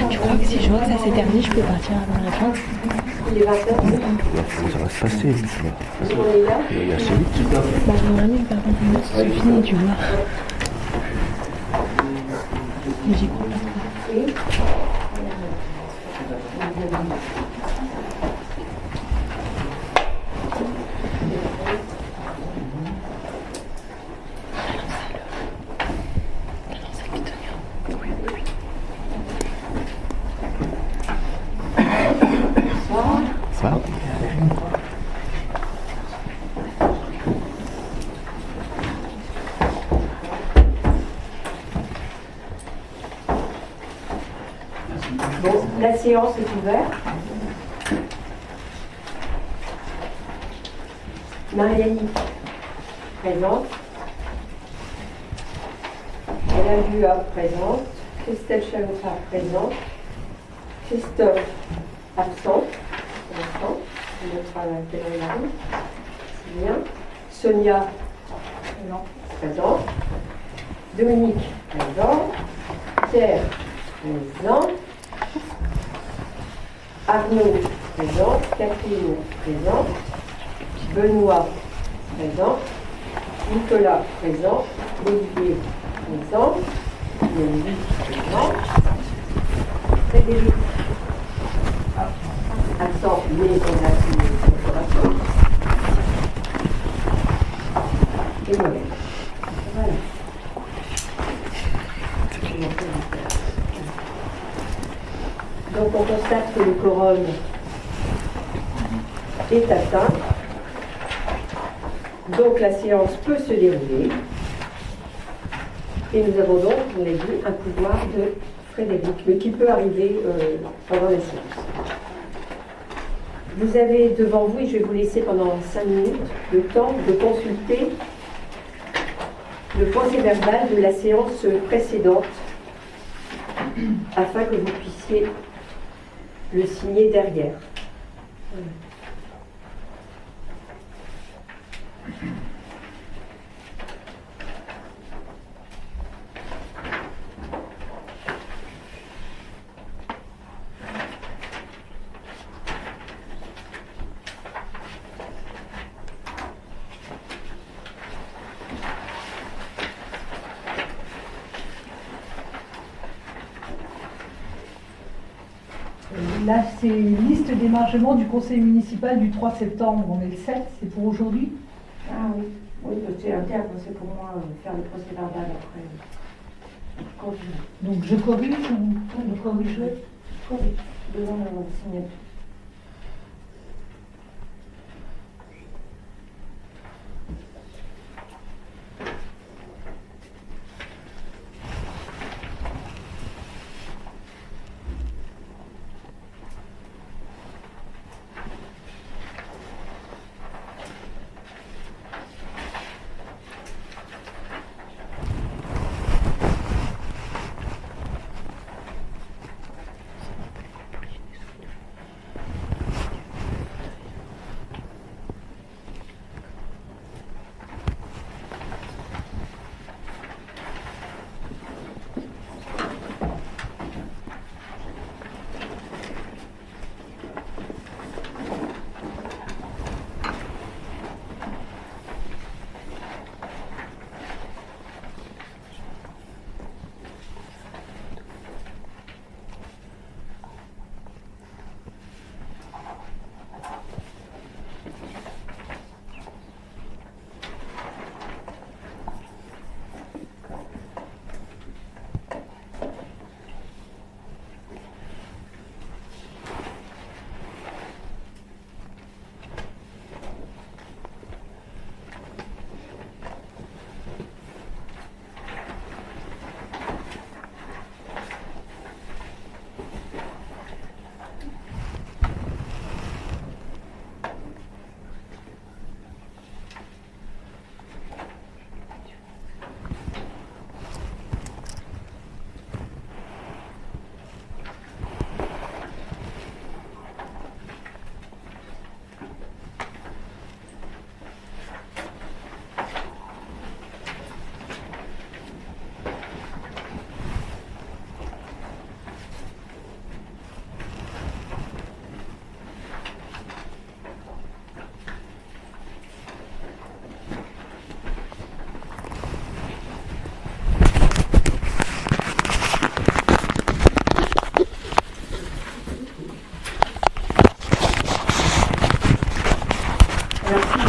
Tu crois que si je vois que ça s'éternise, je peux partir avant la fin? Il est 20h. Comment ça va se passer? Il y a assez vite. Bah, j'aimerais bien que par contre, c'est fini, tu vois. Mais j'y crois pas trop. La séance est ouverte. Marianne présente. Alain Buat présente. Christelle Chalopard présente. Christophe absent. Pour l'instant. On montrera à quelle heure il arrive. C'est bien. Sonia présente. Dominique présent. Pierre présent. Arnaud présent, Catherine présent, Benoît présent, Nicolas présent, Olivier présent, Nelly présent, Frédéric absent, mais on a une corporation, et moi-même. Voilà. Donc on constate que le quorum est atteint. Donc la séance peut se dérouler. Et nous avons donc, on l'a dit, un pouvoir de Frédéric, mais qui peut arriver pendant la séance. Vous avez devant vous, et je vais vous laisser pendant 5 minutes, le temps de consulter le procès-verbal de la séance précédente afin que vous puissiez le signer derrière. Voilà. Là, c'est liste d'émargement du conseil municipal du 3 septembre. On est le 7, c'est pour aujourd'hui. Ah oui, oui, c'est interne, c'est pour moi faire le procès verbal après. Donc je corrige, je corrigerai. Corrige, devant la signature.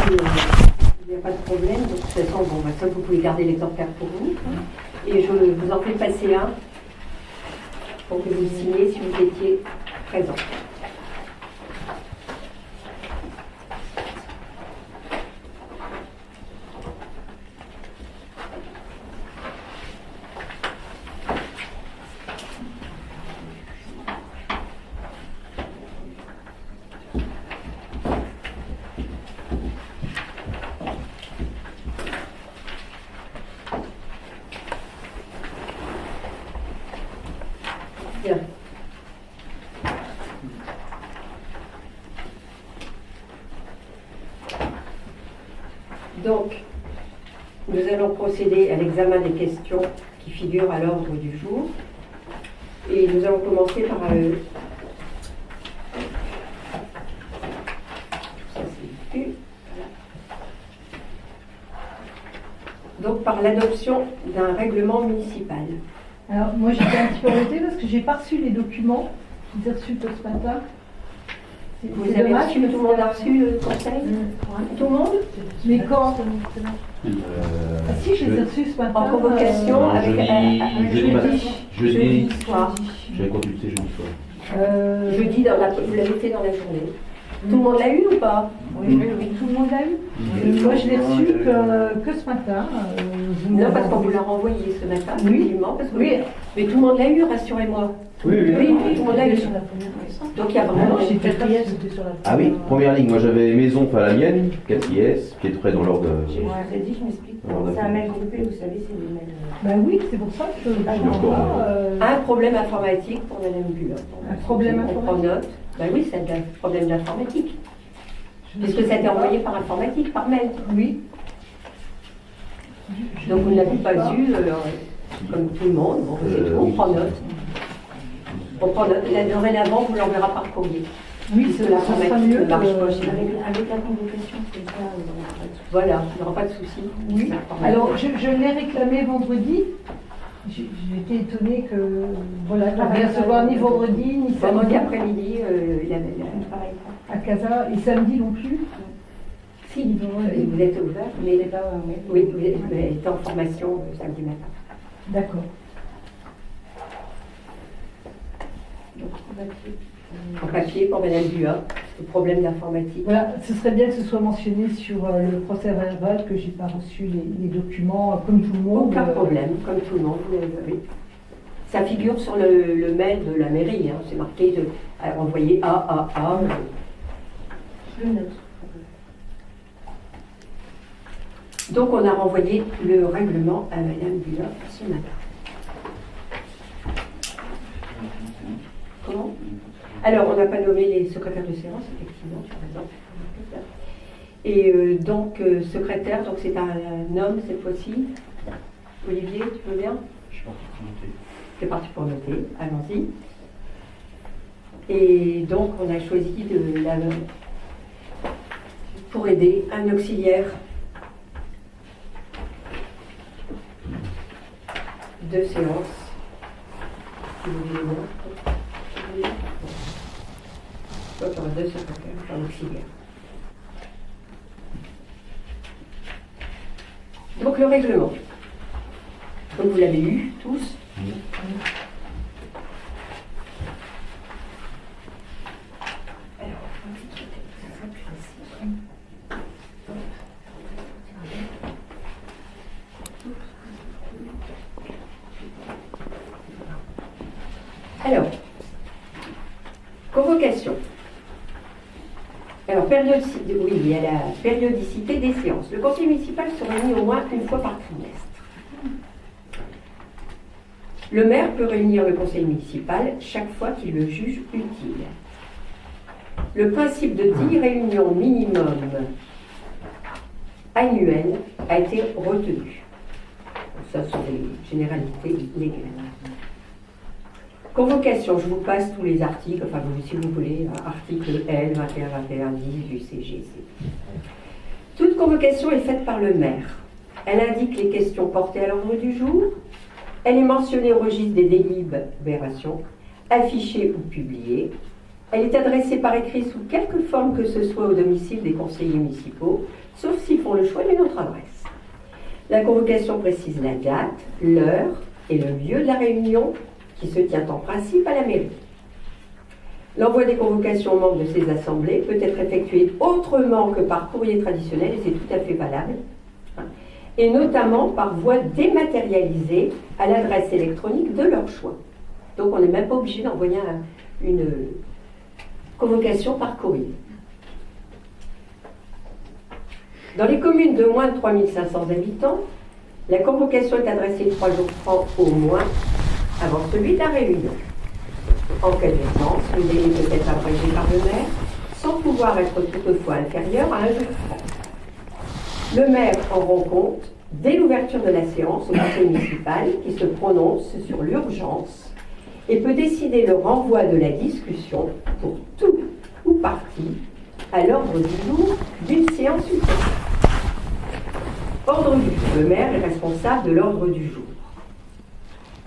il n'y a pas de problème. De toute façon, bon, bah, ça, vous pouvez garder l'exemplaire pour vous. Et je vous en fais passer un pour que vous le signiez si vous étiez présent. Bien. Donc, nous allons procéder à l'examen des questions qui figurent à l'ordre du jour. Et nous allons commencer par ça, c'est vu. Voilà. Donc, par l'adoption d'un règlement municipal. Alors, moi, j'étais un petit peu embêtée parce que j'ai pas reçu les documents qu'ils ont reçus tôt ce matin. Vous avez reçu, tout le monde a reçu le conseil Tout le monde Mais quand Ah si, je les ai je- reçus ce matin. En convocation Non, avec jeudi matin. Jeudi soir. J'avais consulté jeudi soir. Jeudi, vous l'avez fait dans la journée. Tout le monde l'a eu ou pas Oui, tout le monde l'a eu. Moi, je l'ai reçu que ce matin. Vous me Non, l'avez parce qu'on vous envoyé. l'a renvoyé ce matin, Oui. effectivement. Parce que, Oui. Mais tout le monde l'a eu, rassurez-moi. Oui, Oui, tout le monde l'a eu. Donc il y a vraiment... Non, j'ai fait Peut-être trier. c'était sur la Ah oui, première ligne. Moi j'avais maison, enfin la mienne, 4 IS, qui est près dans l'ordre. Je vous ai dit, je m'explique. C'est un mail groupé, vous savez, c'est des mails. Bah oui, c'est pour ça que je ne D'accord. Un problème informatique pour Madame Buloc. Un problème On prend informatique. note. Ben oui, c'est un problème d'informatique. Puisque ça a été envoyé par informatique, par mail. Oui. Donc vous ne l'avez pas eu, comme tout le monde. Bon, c'est tout, on prend note. On prend note. La dorénavant, vous l'enverra par courrier. Oui, Puisque ça sera l'informatique mieux. ne marche pas chez Avec, nous. avec la convocation, c'est ça. Voilà, il n'y aura pas de souci. Oui. Alors, je l'ai réclamé vendredi. J'étais étonnée que, voilà, qu'on ne recevoir ni vendredi, ni samedi Vendredi après-midi, il avait à Casa, et samedi non plus. Si, vous êtes ouvert, mais il n'est pas. Oui, vous êtes en formation samedi matin. D'accord. En papier pour Madame Buat, le problème d'informatique. Voilà, ce serait bien que ce soit mentionné sur le procès verbal que j'ai pas reçu les documents comme tout le monde. Aucun problème, comme tout le monde, vous l'avez vu. Ça figure sur le mail de la mairie, hein. C'est marqué envoyer A. Je le note. Donc on a renvoyé le règlement à Madame Buat ce matin. Comment? Alors, on n'a pas nommé les secrétaires de séance, effectivement, tu as raison. Et donc, secrétaire, donc c'est un homme cette fois-ci. Olivier, tu veux bien? Je suis parti pour noter. C'est parti pour noter, allons-y. Et donc, on a choisi pour aider un auxiliaire de séance. Si vous voulez bien. Donc, il y aura 2 secrétaires, un auxiliaire. Donc, le règlement. Donc, vous l'avez eu tous. Alors, convocation. Alors, oui, il y a la périodicité des séances. Le conseil municipal se réunit au moins une fois par trimestre. Le maire peut réunir le conseil municipal chaque fois qu'il le juge utile. Le principe de 10 réunions minimum annuelles a été retenu. Ça sont des généralités légales. Convocation, je vous passe tous les articles, enfin si vous voulez, article L 21-21-10 du CGC. Toute convocation est faite par le maire. Elle indique les questions portées à l'ordre du jour. Elle est mentionnée au registre des délibérations, affichée ou publiée. Elle est adressée par écrit sous quelque forme que ce soit au domicile des conseillers municipaux, sauf s'ils font le choix d'une autre adresse. La convocation précise la date, l'heure et le lieu de la réunion qui se tient en principe à la mairie. L'envoi des convocations aux membres de ces assemblées peut être effectué autrement que par courrier traditionnel, et c'est tout à fait valable, et notamment par voie dématérialisée à l'adresse électronique de leur choix. Donc on n'est même pas obligé d'envoyer une convocation par courrier. Dans les communes de moins de 3500 habitants, la convocation est adressée 3 jours francs au moins avant celui de la réunion. En cas d'urgence, le délai peut être abrégé par le maire, sans pouvoir être toutefois inférieur à 1 jour franc. Le maire en rend compte dès l'ouverture de la séance au conseil municipal qui se prononce sur l'urgence et peut décider le renvoi de la discussion pour tout ou partie à l'ordre du jour d'une séance ultérieure. Ordre du jour. Le maire est responsable de l'ordre du jour.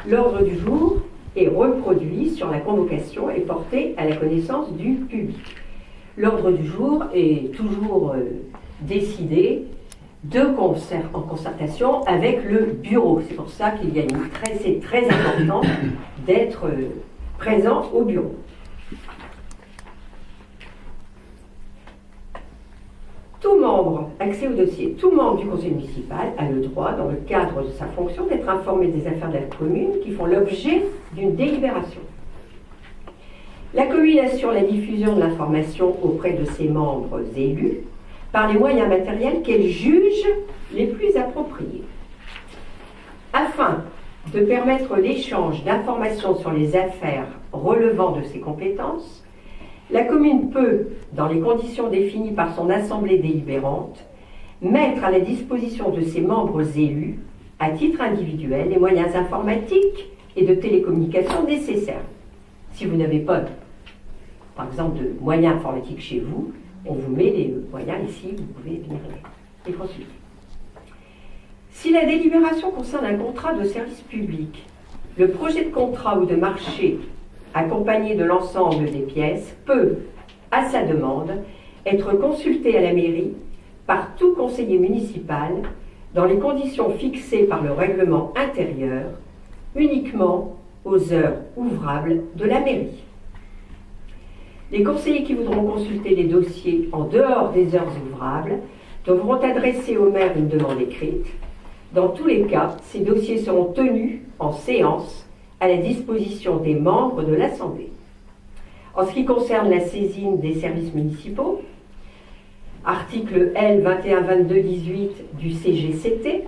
L'ordre du jour est reproduit sur la convocation et porté à la connaissance du public. L'ordre du jour est toujours décidé en concertation avec le bureau. C'est pour ça qu'il y a c'est très important d'être présent au bureau. Tout membre, accès au dossier, tout membre du conseil municipal a le droit, dans le cadre de sa fonction, d'être informé des affaires de la commune qui font l'objet d'une délibération. La commune assure la diffusion de l'information auprès de ses membres élus par les moyens matériels qu'elle juge les plus appropriés. Afin de permettre l'échange d'informations sur les affaires relevant de ses compétences, la commune peut, dans les conditions définies par son assemblée délibérante, mettre à la disposition de ses membres élus, à titre individuel, les moyens informatiques et de télécommunication nécessaires. Si vous n'avez pas, par exemple, de moyens informatiques chez vous, on vous met les moyens ici, vous pouvez venir les consulter. Si la délibération concerne un contrat de service public, le projet de contrat ou de marché accompagné de l'ensemble des pièces peut, à sa demande, être consulté à la mairie par tout conseiller municipal dans les conditions fixées par le règlement intérieur, uniquement aux heures ouvrables de la mairie. Les conseillers qui voudront consulter les dossiers en dehors des heures ouvrables devront adresser au maire une demande écrite. Dans tous les cas, ces dossiers seront tenus en séance à la disposition des membres de l'Assemblée. En ce qui concerne la saisine des services municipaux, article L 2122-18 du CGCT,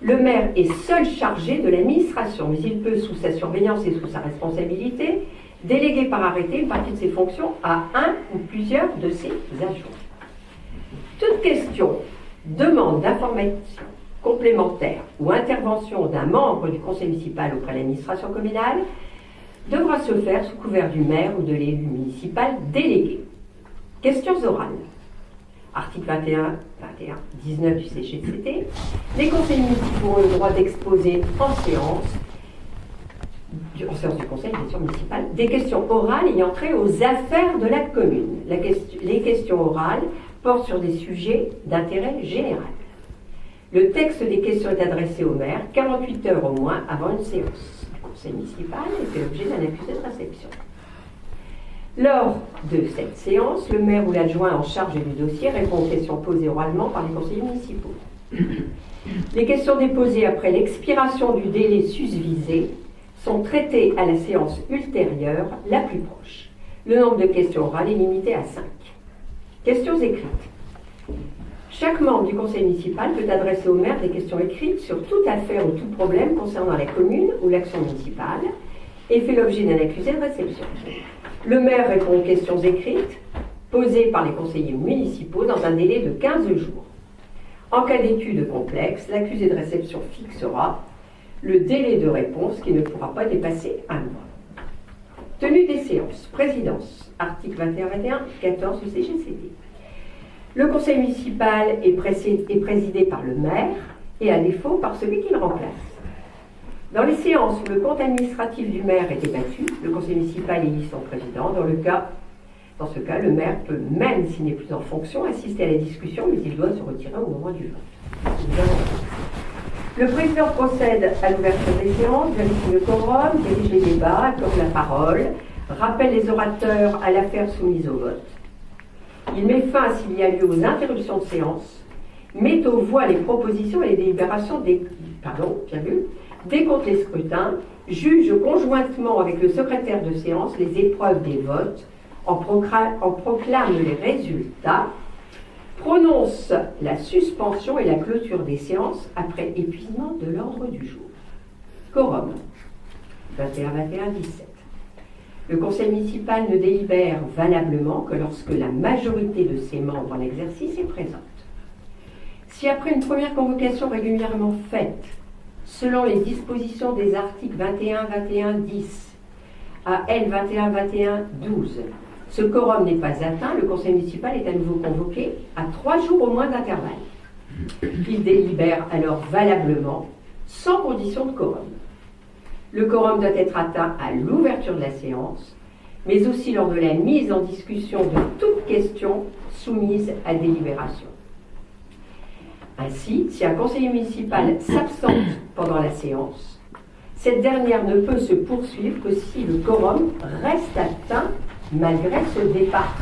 le maire est seul chargé de l'administration, mais il peut, sous sa surveillance et sous sa responsabilité, déléguer par arrêté une partie de ses fonctions à un ou plusieurs de ses agents. Toute question, demande d'information complémentaire ou intervention d'un membre du conseil municipal auprès de l'administration communale devra se faire sous couvert du maire ou de l'élu municipal délégué. Questions orales. Article 19 du CGCT. Les conseillers municipaux ont le droit d'exposer en séance du conseil municipal des questions orales ayant trait aux affaires de la commune. Les questions orales portent sur des sujets d'intérêt général. Le texte des questions est adressé au maire 48 heures au moins avant une séance du conseil municipal et fait l'objet d'un accusé de réception. Lors de cette séance, le maire ou l'adjoint en charge du dossier répond aux questions posées oralement par les conseillers municipaux. Les questions déposées après l'expiration du délai susvisé sont traitées à la séance ultérieure la plus proche. Le nombre de questions orales est limité à 5. Questions écrites. Chaque membre du conseil municipal peut adresser au maire des questions écrites sur toute affaire ou tout problème concernant la commune ou l'action municipale et fait l'objet d'un accusé de réception. Le maire répond aux questions écrites posées par les conseillers municipaux dans un délai de 15 jours. En cas d'étude complexe, l'accusé de réception fixera le délai de réponse qui ne pourra pas dépasser un mois. Tenue des séances. Présidence. Article 21-21-14 du CGCT. Le conseil municipal est présidé par le maire et à défaut par celui qui le remplace. Dans les séances où le compte administratif du maire est débattu, le conseil municipal élit son président. Dans le cas Dans ce cas, le maire peut, même s'il n'est plus en fonction, assister à la discussion, mais il doit se retirer au moment du vote. Le président procède à l'ouverture des séances, vérifie le quorum, dirige les débats, accorde la parole, rappelle les orateurs à l'affaire soumise au vote. Il met fin, s'il y a lieu, aux interruptions de séance, met aux voix les propositions et les délibérations décompte les scrutins, juge conjointement avec le secrétaire de séance les épreuves des votes, en proclame les résultats, prononce la suspension et la clôture des séances après épuisement de l'ordre du jour. Quorum 21-21-17. Le conseil municipal ne délibère valablement que lorsque la majorité de ses membres en exercice est présente. Si après une première convocation régulièrement faite, selon les dispositions des articles 21-21-10 à L 21-21-12, ce quorum n'est pas atteint, le conseil municipal est à nouveau convoqué à 3 jours au moins d'intervalle. Il délibère alors valablement, sans condition de quorum. Le quorum doit être atteint à l'ouverture de la séance, mais aussi lors de la mise en discussion de toute question soumise à délibération. Ainsi, si un conseiller municipal s'absente pendant la séance, cette dernière ne peut se poursuivre que si le quorum reste atteint malgré ce départ.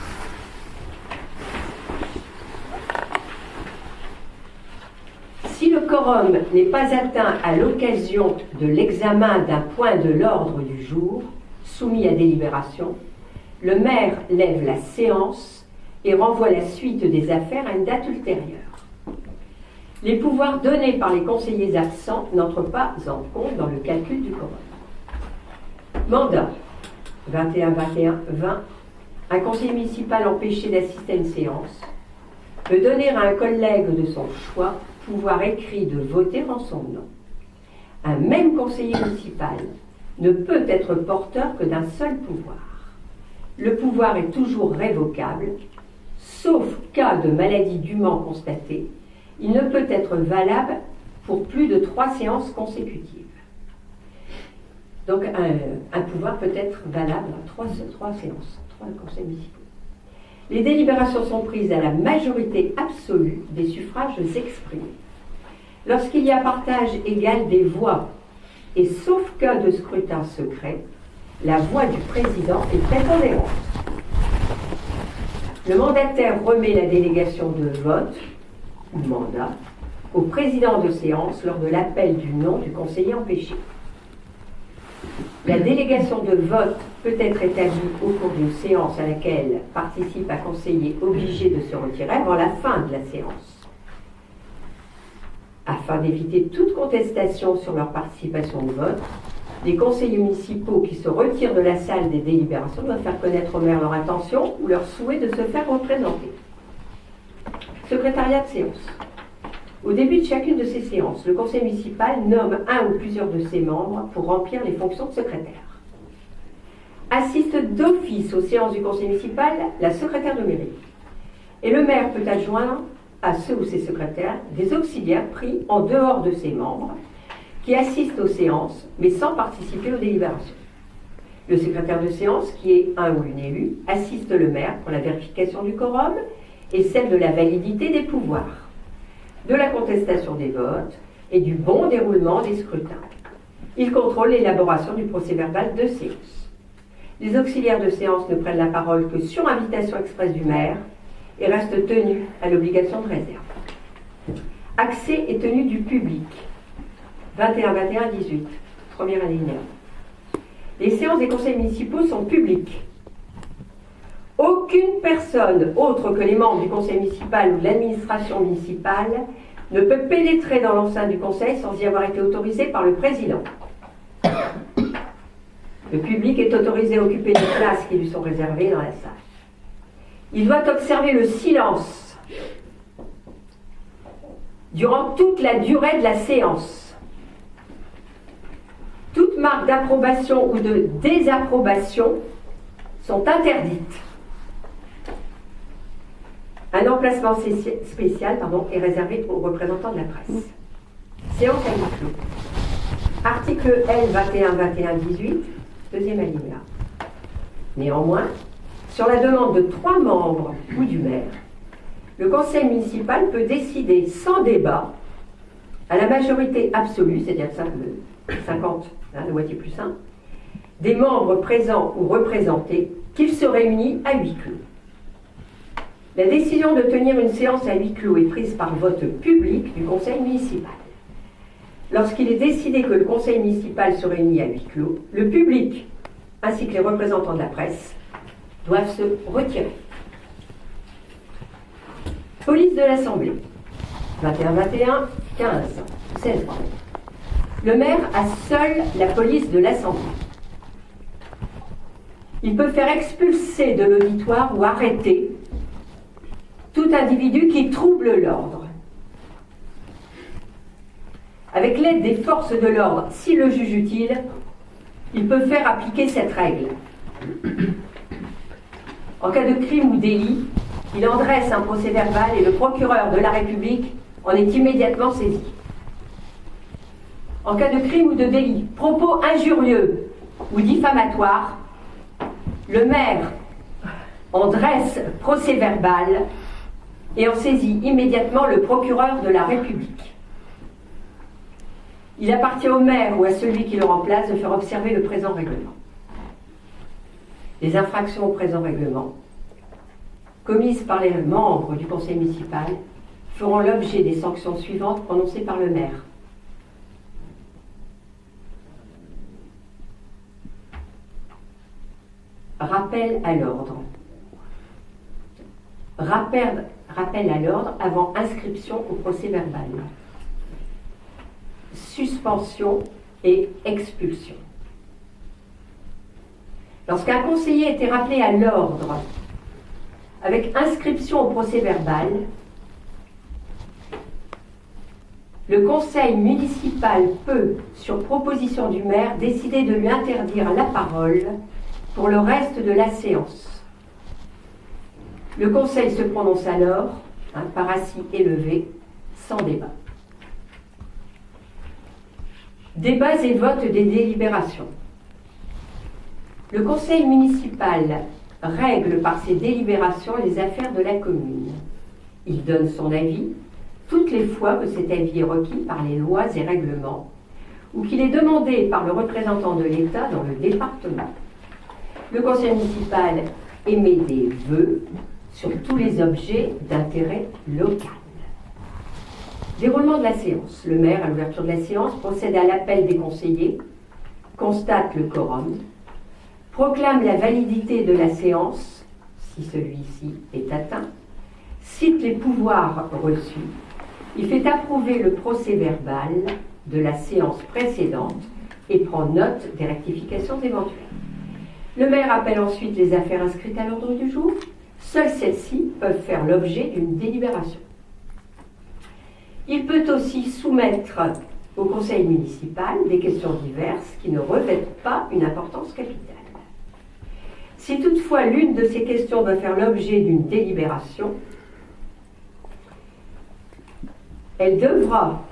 Si le quorum n'est pas atteint à l'occasion de l'examen d'un point de l'ordre du jour soumis à délibération, le maire lève la séance et renvoie la suite des affaires à une date ultérieure. Les pouvoirs donnés par les conseillers absents n'entrent pas en compte dans le calcul du quorum. Mandat 21-21-20. Un conseiller municipal empêché d'assister à une séance peut donner à un collègue de son choix pouvoir écrit de voter en son nom. Un même conseiller municipal ne peut être porteur que d'un seul pouvoir. Le pouvoir est toujours révocable, sauf cas de maladie dûment constatée. Il ne peut être valable pour plus de 3 séances consécutives. Donc un pouvoir peut être valable à 3 séances, 3 conseils municipaux. Les délibérations sont prises à la majorité absolue des suffrages exprimés. Lorsqu'il y a partage égal des voix, et sauf cas de scrutin secret, la voix du président est prépondérante. Le mandataire remet la délégation de vote ou mandat au président de séance lors de l'appel du nom du conseiller empêché. La délégation de vote peut être établie au cours d'une séance à laquelle participe un conseiller obligé de se retirer avant la fin de la séance. Afin d'éviter toute contestation sur leur participation au vote, les conseillers municipaux qui se retirent de la salle des délibérations doivent faire connaître au maire leur intention ou leur souhait de se faire représenter. Secrétariat de séance. Au début de chacune de ces séances, le conseil municipal nomme un ou plusieurs de ses membres pour remplir les fonctions de secrétaire. Assiste d'office aux séances du conseil municipal la secrétaire de mairie. Et le maire peut adjoindre à ceux ou ses secrétaires des auxiliaires pris en dehors de ses membres qui assistent aux séances mais sans participer aux délibérations. Le secrétaire de séance, qui est un ou une élue, assiste le maire pour la vérification du quorum et celle de la validité des pouvoirs, de la contestation des votes et du bon déroulement des scrutins. Il contrôle l'élaboration du procès-verbal de séance. Les auxiliaires de séance ne prennent la parole que sur invitation expresse du maire et restent tenus à l'obligation de réserve. Accès et tenue du public. 21-21-18, premier alinéa. Les séances des conseils municipaux sont publiques. Aucune personne autre que les membres du conseil municipal ou de l'administration municipale ne peut pénétrer dans l'enceinte du conseil sans y avoir été autorisé par le président. Le public est autorisé à occuper les places qui lui sont réservées dans la salle. Il doit observer le silence durant toute la durée de la séance. Toutes marques d'approbation ou de désapprobation sont interdites. Un emplacement spécial est réservé aux représentants de la presse. Séance à huis clos. Article L 21-21-18, deuxième alinéa. Néanmoins, sur la demande de 3 membres ou du maire, le conseil municipal peut décider sans débat, à la majorité absolue, c'est-à-dire 50, la moitié plus 1, des membres présents ou représentés, qu'il se réunit à huis clos. La décision de tenir une séance à huis clos est prise par vote public du conseil municipal. Lorsqu'il est décidé que le conseil municipal se réunit à huis clos, le public, ainsi que les représentants de la presse, doivent se retirer. Police de l'Assemblée, 21-21, 15, 16. Le maire a seul la police de l'Assemblée. Il peut faire expulser de l'auditoire ou arrêter tout individu qui trouble l'ordre. Avec l'aide des forces de l'ordre, s'il le juge utile, il peut faire appliquer cette règle. En cas de crime ou délit, il en dresse un procès-verbal et le procureur de la République en est immédiatement saisi. En cas de crime ou de délit, propos injurieux ou diffamatoires, le maire en dresse procès-verbal et en saisit immédiatement le procureur de la République. Il appartient au maire ou à celui qui le remplace de faire observer le présent règlement. Les infractions au présent règlement, commises par les membres du conseil municipal, feront l'objet des sanctions suivantes prononcées par le maire. Rappel à l'ordre. Rappel à l'ordre avant inscription au procès-verbal. Suspension et expulsion. Lorsqu'un conseiller a été rappelé à l'ordre avec inscription au procès-verbal, le conseil municipal peut, sur proposition du maire, décider de lui interdire la parole pour le reste de la séance. Le conseil se prononce alors, par assis élevé, sans débat. Débats et votes des délibérations. Le conseil municipal règle par ses délibérations les affaires de la commune. Il donne son avis toutes les fois que cet avis est requis par les lois et règlements ou qu'il est demandé par le représentant de l'État dans le département. Le conseil municipal émet des vœux sur tous les objets d'intérêt local. Déroulement de la séance. Le maire, à l'ouverture de la séance, procède à l'appel des conseillers, constate le quorum, proclame la validité de la séance, si celui-ci est atteint, cite les pouvoirs reçus, il fait approuver le procès-verbal de la séance précédente et prend note des rectifications éventuelles. Le maire appelle ensuite les affaires inscrites à l'ordre du jour. Seules celles-ci peuvent faire l'objet d'une délibération. Il peut aussi soumettre au conseil municipal des questions diverses qui ne revêtent pas une importance capitale. Si toutefois l'une de ces questions doit faire l'objet d'une délibération, elle devra,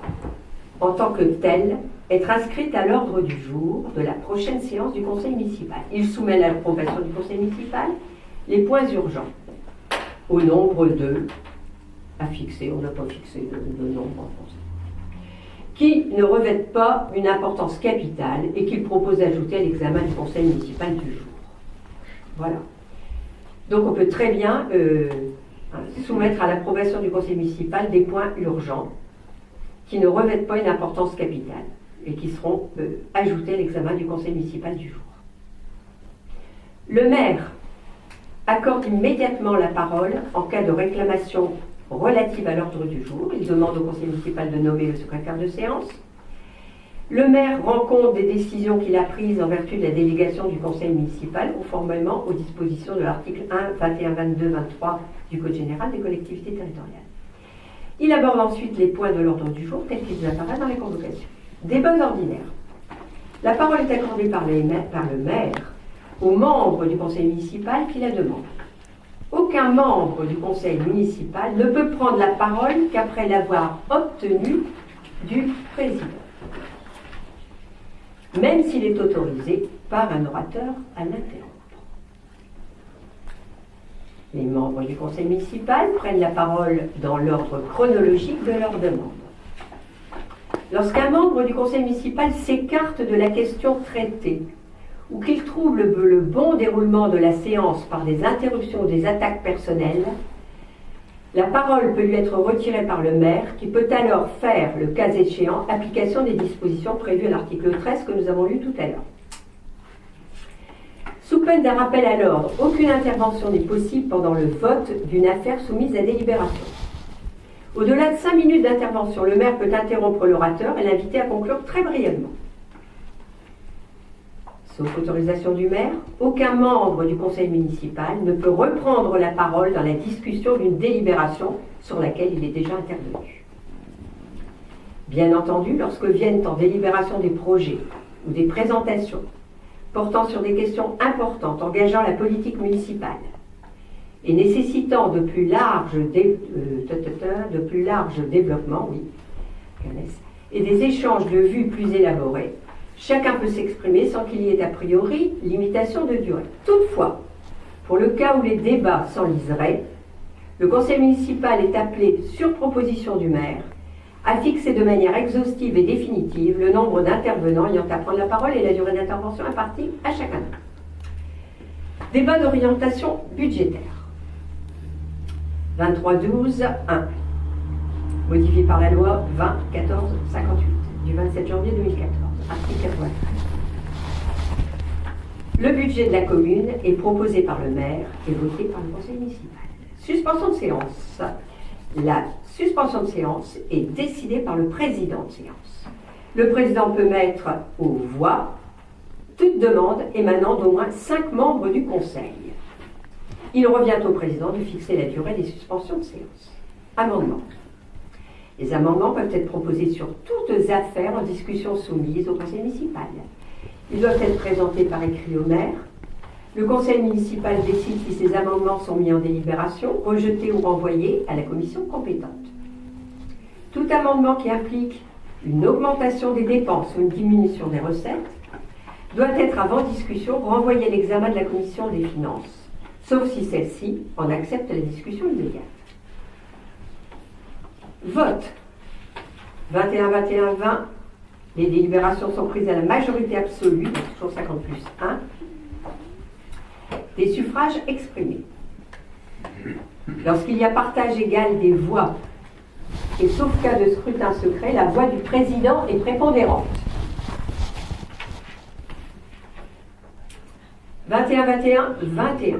en tant que telle, être inscrite à l'ordre du jour de la prochaine séance du conseil municipal. Il soumet à l'approbation du conseil municipal les points urgents, au nombre de, à fixer, on n'a pas fixé de nombre en français, qui ne revêtent pas une importance capitale et qu'il propose d'ajouter à l'examen du conseil municipal du jour. Voilà. Donc on peut très bien soumettre à l'approbation du conseil municipal des points urgents qui ne revêtent pas une importance capitale et qui seront ajoutés à l'examen du conseil municipal du jour. Le maire accorde immédiatement la parole en cas de réclamation relative à l'ordre du jour. Il demande au conseil municipal de nommer le secrétaire de séance. Le maire rend compte des décisions qu'il a prises en vertu de la délégation du conseil municipal, conformément aux dispositions de l'article 1, 21, 22, 23 du Code général des collectivités territoriales. Il aborde ensuite les points de l'ordre du jour tels qu'ils apparaissent dans les convocations. Débat ordinaire. La parole est accordée par le maire aux membres du conseil municipal qui la demandent. Aucun membre du conseil municipal ne peut prendre la parole qu'après l'avoir obtenue du président, même s'il est autorisé par un orateur à l'interrompre. Les membres du conseil municipal prennent la parole dans l'ordre chronologique de leur demande. Lorsqu'un membre du conseil municipal s'écarte de la question traitée ou qu'il trouble le bon déroulement de la séance par des interruptions ou des attaques personnelles, la parole peut lui être retirée par le maire qui peut alors faire, le cas échéant, application des dispositions prévues à l'article 13 que nous avons lu tout à l'heure. Sous peine d'un rappel à l'ordre, aucune intervention n'est possible pendant le vote d'une affaire soumise à délibération. Au-delà de 5 minutes d'intervention, le maire peut interrompre l'orateur et l'inviter à conclure très brièvement. Sauf autorisation du maire, aucun membre du conseil municipal ne peut reprendre la parole dans la discussion d'une délibération sur laquelle il est déjà intervenu. Bien entendu, lorsque viennent en délibération des projets ou des présentations portant sur des questions importantes engageant la politique municipale et nécessitant de plus larges développements, et des échanges de vues plus élaborés, chacun peut s'exprimer sans qu'il y ait a priori limitation de durée. Toutefois, pour le cas où les débats s'enliseraient, le conseil municipal est appelé, sur proposition du maire, à fixer de manière exhaustive et définitive le nombre d'intervenants ayant à prendre la parole et la durée d'intervention impartie à chacun. Débat d'orientation budgétaire. 23-12-1, modifié par la loi 20-14-58 du 27 janvier 2014, article 93. Le budget de la commune est proposé par le maire et voté par le conseil municipal. Suspension de séance. La suspension de séance est décidée par le président de séance. Le président peut mettre aux voix toute demande émanant d'au moins 5 membres du conseil. Il revient au président de fixer la durée des suspensions de séance. Amendement. Les amendements peuvent être proposés sur toutes affaires en discussion soumises au conseil municipal. Ils doivent être présentés par écrit au maire. Le conseil municipal décide si ces amendements sont mis en délibération, rejetés ou renvoyés à la commission compétente. Tout amendement qui implique une augmentation des dépenses ou une diminution des recettes doit être avant discussion renvoyé à l'examen de la commission des finances, sauf si celle-ci en accepte la discussion immédiate. Vote. 21-21-20. Les délibérations sont prises à la majorité absolue, donc toujours 50 plus 1, des suffrages exprimés. Lorsqu'il y a partage égal des voix, et sauf cas de scrutin secret, la voix du président est prépondérante. 21-21-21.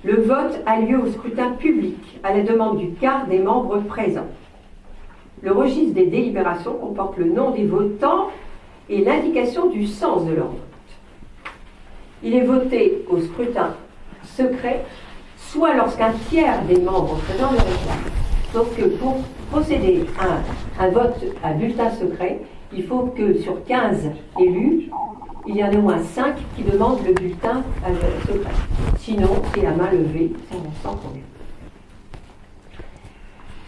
Le vote a lieu au scrutin public, à la demande du quart des membres présents. Le registre des délibérations comporte le nom des votants et l'indication du sens de leur vote. Il est voté au scrutin secret, soit lorsqu'un tiers des membres présents le réclame. Sauf que pour procéder à un vote à bulletin secret, il faut que sur 15 élus, il y en ait au moins 5 qui demandent le bulletin secret. Sinon, c'est à main levée, sans problème.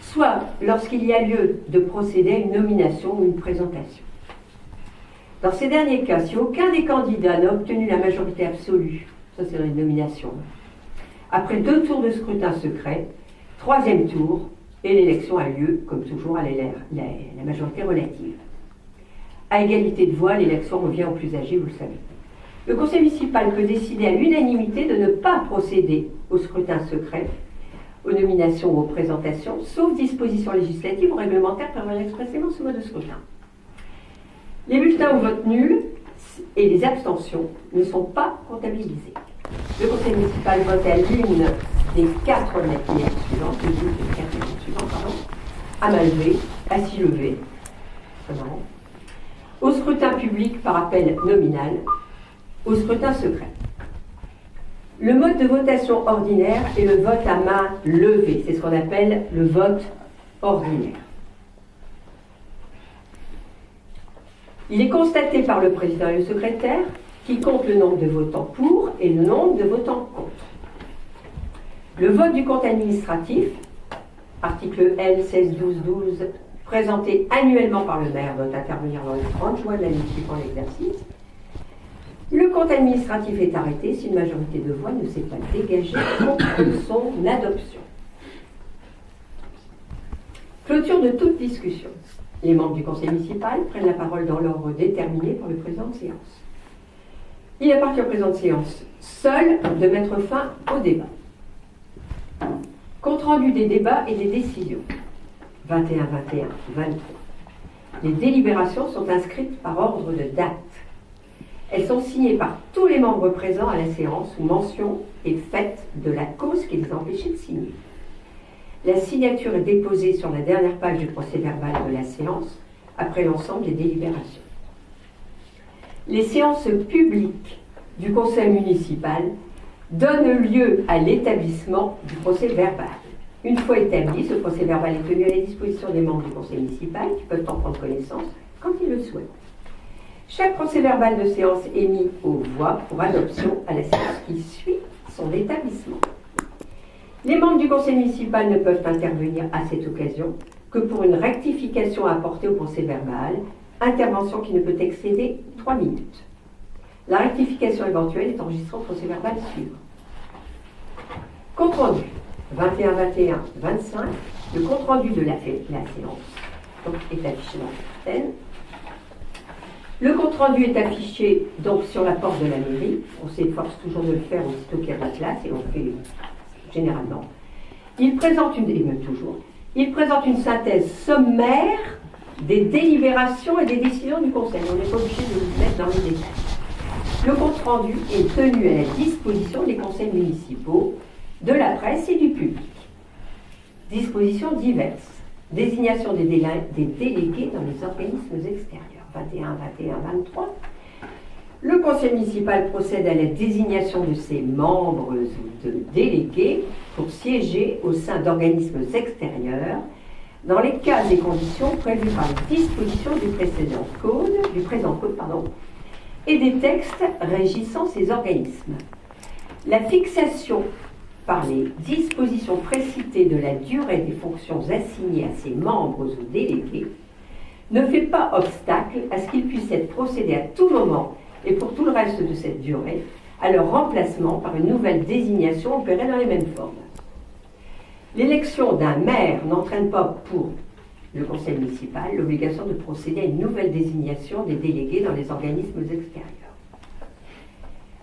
Soit lorsqu'il y a lieu de procéder à une nomination ou une présentation. Dans ces derniers cas, si aucun des candidats n'a obtenu la majorité absolue, ça c'est une nomination, après 2 tours de scrutin secret, 3e tour, et l'élection a lieu, comme toujours, à la majorité relative. À égalité de voix, l'élection revient au plus âgé, vous le savez. Le conseil municipal peut décider à l'unanimité de ne pas procéder au scrutin secret, aux nominations ou aux présentations, sauf dispositions législatives ou réglementaires prévoyant expressément ce mode de scrutin. Les bulletins au vote nul et les abstentions ne sont pas comptabilisés. Le conseil municipal vote à l'une des 4 manières suivantes, à main levée, assis levé, très marrant, au scrutin public par appel nominal, au scrutin secret. Le mode de votation ordinaire est le vote à main levée. C'est ce qu'on appelle le vote ordinaire. Il est constaté par le président et le secrétaire qui comptent le nombre de votants pour et le nombre de votants contre. Le vote du compte administratif, article L 16-12-12, présenté annuellement par le maire, doit intervenir dans les 30 jours de l'année suivant l'exercice. Le compte administratif est arrêté si une majorité de voix ne s'est pas dégagée contre son adoption. Clôture de toute discussion. Les membres du conseil municipal prennent la parole dans l'ordre déterminé par le président de séance. Il appartient au président de séance seul de mettre fin au débat. Compte rendu des débats et des décisions. 21, 21, 23. Les délibérations sont inscrites par ordre de date. Elles sont signées par tous les membres présents à la séance où mention est faite de la cause qui les a empêchés de signer. La signature est déposée sur la dernière page du procès-verbal de la séance après l'ensemble des délibérations. Les séances publiques du conseil municipal donnent lieu à l'établissement du procès-verbal. Une fois établi, ce procès-verbal est tenu à la disposition des membres du conseil municipal qui peuvent en prendre connaissance quand ils le souhaitent. Chaque procès-verbal de séance est mis aux voix pour adoption à la séance qui suit son établissement. Les membres du conseil municipal ne peuvent intervenir à cette occasion que pour une rectification à apporter au procès-verbal, intervention qui ne peut excéder 3 minutes. La rectification éventuelle est enregistrée au procès-verbal suivant. Compte rendu 21, 21, 25, le compte rendu de la séance donc, est affiché dans l'antenne. Le compte rendu est affiché donc sur la porte de la mairie. On s'efforce toujours de le faire aussitôt qu'il y a de la place et on le fait généralement. Il présente une synthèse sommaire des délibérations et des décisions du conseil. On n'est pas obligé de le mettre dans les détails. Le compte rendu est tenu à la disposition des conseils municipaux, de la presse et du public. Dispositions diverses. Désignation des délégués dans les organismes extérieurs. 21, 21, 23. Le conseil municipal procède à la désignation de ses membres ou de délégués pour siéger au sein d'organismes extérieurs dans les cas et conditions prévues par les dispositions du présent code, et des textes régissant ces organismes. La fixation par les dispositions précitées de la durée des fonctions assignées à ces membres ou délégués ne fait pas obstacle à ce qu'il puisse être procédé à tout moment et pour tout le reste de cette durée à leur remplacement par une nouvelle désignation opérée dans les mêmes formes. L'élection d'un maire n'entraîne pas pour le conseil municipal l'obligation de procéder à une nouvelle désignation des délégués dans les organismes extérieurs.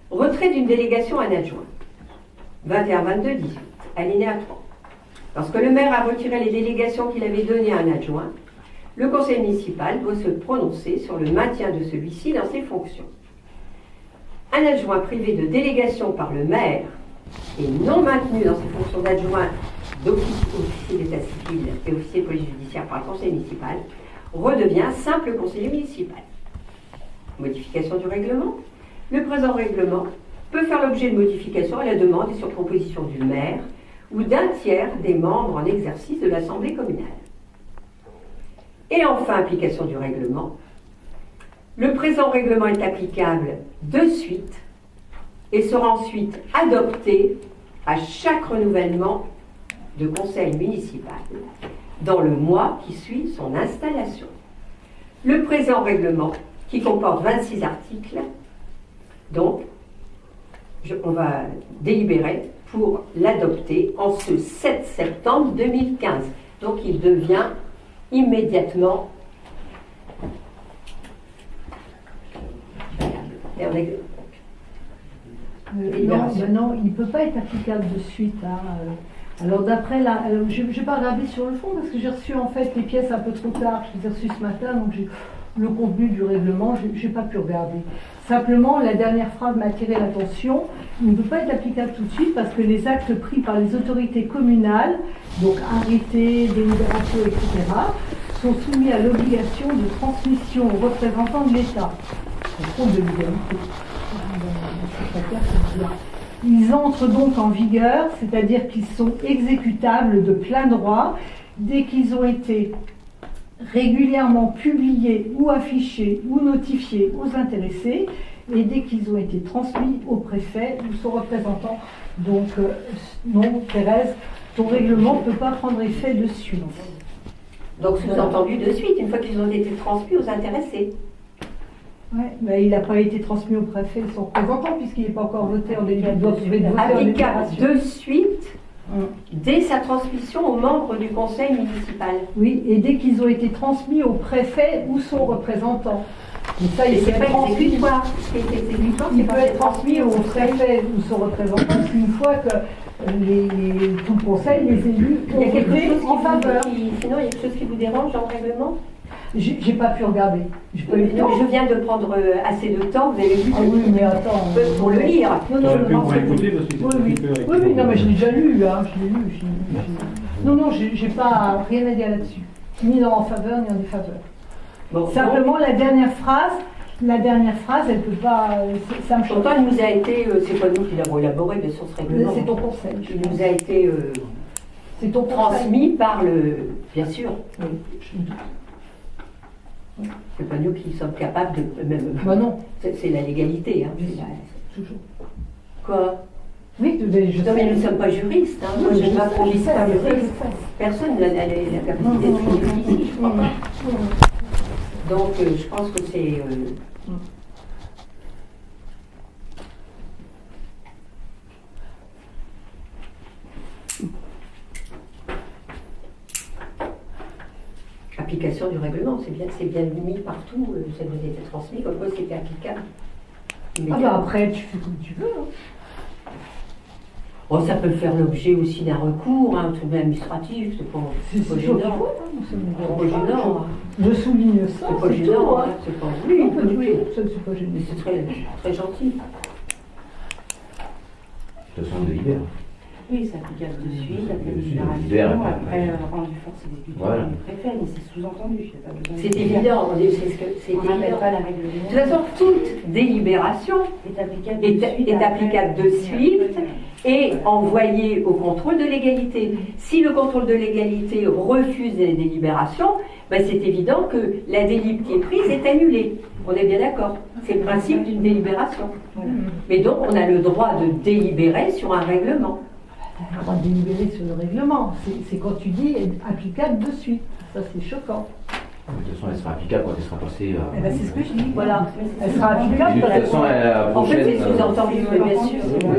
Retrait d'une délégation à un adjoint. 21, 22, 18, alinéa 3. Lorsque le maire a retiré les délégations qu'il avait données à un adjoint, le conseil municipal doit se prononcer sur le maintien de celui-ci dans ses fonctions. Un adjoint privé de délégation par le maire et non maintenu dans ses fonctions d'adjoint d'officier d'état civil et officier de police judiciaire par le conseil municipal redevient simple conseiller municipal. Modification du règlement. Le présent règlement peut faire l'objet de modifications à la demande et sur proposition du maire ou d'un tiers des membres en exercice de l'Assemblée communale. Et enfin, application du règlement. Le présent règlement est applicable de suite et sera ensuite adopté à chaque renouvellement de conseil municipal dans le mois qui suit son installation. Le présent règlement, qui comporte 26 articles, donc, on va délibérer pour l'adopter en ce 7 septembre 2015. Donc, il devient immédiatement non, il ne peut pas être applicable de suite. Alors d'après je ne vais pas regarder sur le fond parce que j'ai reçu en fait les pièces un peu trop tard, je les ai reçues ce matin, donc le contenu du règlement, je n'ai pas pu regarder. Simplement, la dernière phrase m'a attiré l'attention, il ne peut pas être applicable tout de suite parce que les actes pris par les autorités communales, donc arrêtés, délibérations, etc., sont soumis à l'obligation de transmission aux représentants de l'État. C'est de l'égalité. Ils entrent donc en vigueur, c'est-à-dire qu'ils sont exécutables de plein droit dès qu'ils ont été régulièrement publiés ou affichés ou notifiés aux intéressés et dès qu'ils ont été transmis au préfet ou son représentant. Donc, non, Thérèse, ton règlement ne peut pas prendre effet de suite. Donc, sous-entendu de suite, une fois qu'ils ont été transmis aux intéressés. Ouais, mais il n'a pas été transmis au préfet son représentant puisqu'il n'est pas encore voté en délibération. Applicable de suite dès sa transmission aux membres du conseil municipal. Oui, et dès qu'ils ont été transmis au préfet ou son représentant. Mais ça, Et il c'est peut pas être transmis. exécutoire. Ce qui est exécutoire, Il c'est peut pas être transmis au préfet ou son représentant une fois que tout le conseil, les élus, Il y a ont quelque voté chose en faveur. sinon, il y a quelque chose qui vous dérange dans le règlement? J'ai pas pu regarder. J'ai pas eu le temps. Je viens de prendre assez de temps, vous avez vu, Ah oui, mais attends. pour le lire. Non, J'aurais pu non, vous c'est- réécouter parce que Oui, oui. c'était occupé Oui, avec oui, non, mais je l'ai déjà lu, hein, je l'ai lu. Non, non, j'ai pas rien à dire là-dessus. Ni en faveur, ni en défaveur. Bon, Simplement, la dernière phrase, elle peut pas. Ça me choque. pourtant, il nous a été, c'est pas nous qui l'avons élaboré, bien sûr, ce règlement. C'est ton conseil. je Il pense. nous a été C'est ton conseil. transmis par le. Bien sûr, Oui, je me doute. c'est pas nous qui sommes capables de. Même, Bah non, c'est la légalité. Hein, c'est la- toujours. Quoi? Oui, je Non, mais nous ne sommes pas juristes. Hein. Moi, je ne m'improvise pas juriste. Personne n'a la capacité de juriste ici, je crois pas. Donc, je pense que c'est. Application du règlement, c'est bien mis partout, ça nous a été transmis, comme quoi c'était applicable. Ah bah après, tu fais comme tu veux. Hein. Oh, ça peut faire l'objet aussi d'un recours, hein, un tribunal administratif, c'est pas C'est gênant. gênant. Ça me C'est pas dérange pas. gênant. Je souligne ça. C'est pas c'est gênant, tout, hein, hein. c'est pas oui, Non, pas du oui. tout. Ça, c'est pas gênant. Mais c'est très, très gentil. De toute façon, on délibère. Oui, c'est applicable de suite, après De suite, libération, après. après rendu force exécutoire Voilà. du préfet, mais c'est sous-entendu, il n'y a pas besoin de C'est le dire. évident, c'est On n'appelle évident. pas la règle De générale. toute façon, toute délibération Est applicable est applicable de suite et envoyée au contrôle de légalité. Si le contrôle de légalité refuse les délibérations, ben c'est évident que la délib qui est prise est annulée. On est bien d'accord. C'est le principe d'une délibération. Mais donc, on a le droit de délibérer sur un règlement. On a le droit de délibérer sur le règlement. C'est quand tu dis applicable de suite. Ça, c'est choquant. De toute façon, elle sera applicable quand elle sera passée. Eh ben, c'est ce que je dis. Voilà. Elle sera Et applicable de quand toute elle façon, la En fait, prochaine. c'est sous-entendu, mais bien sûr. Oui.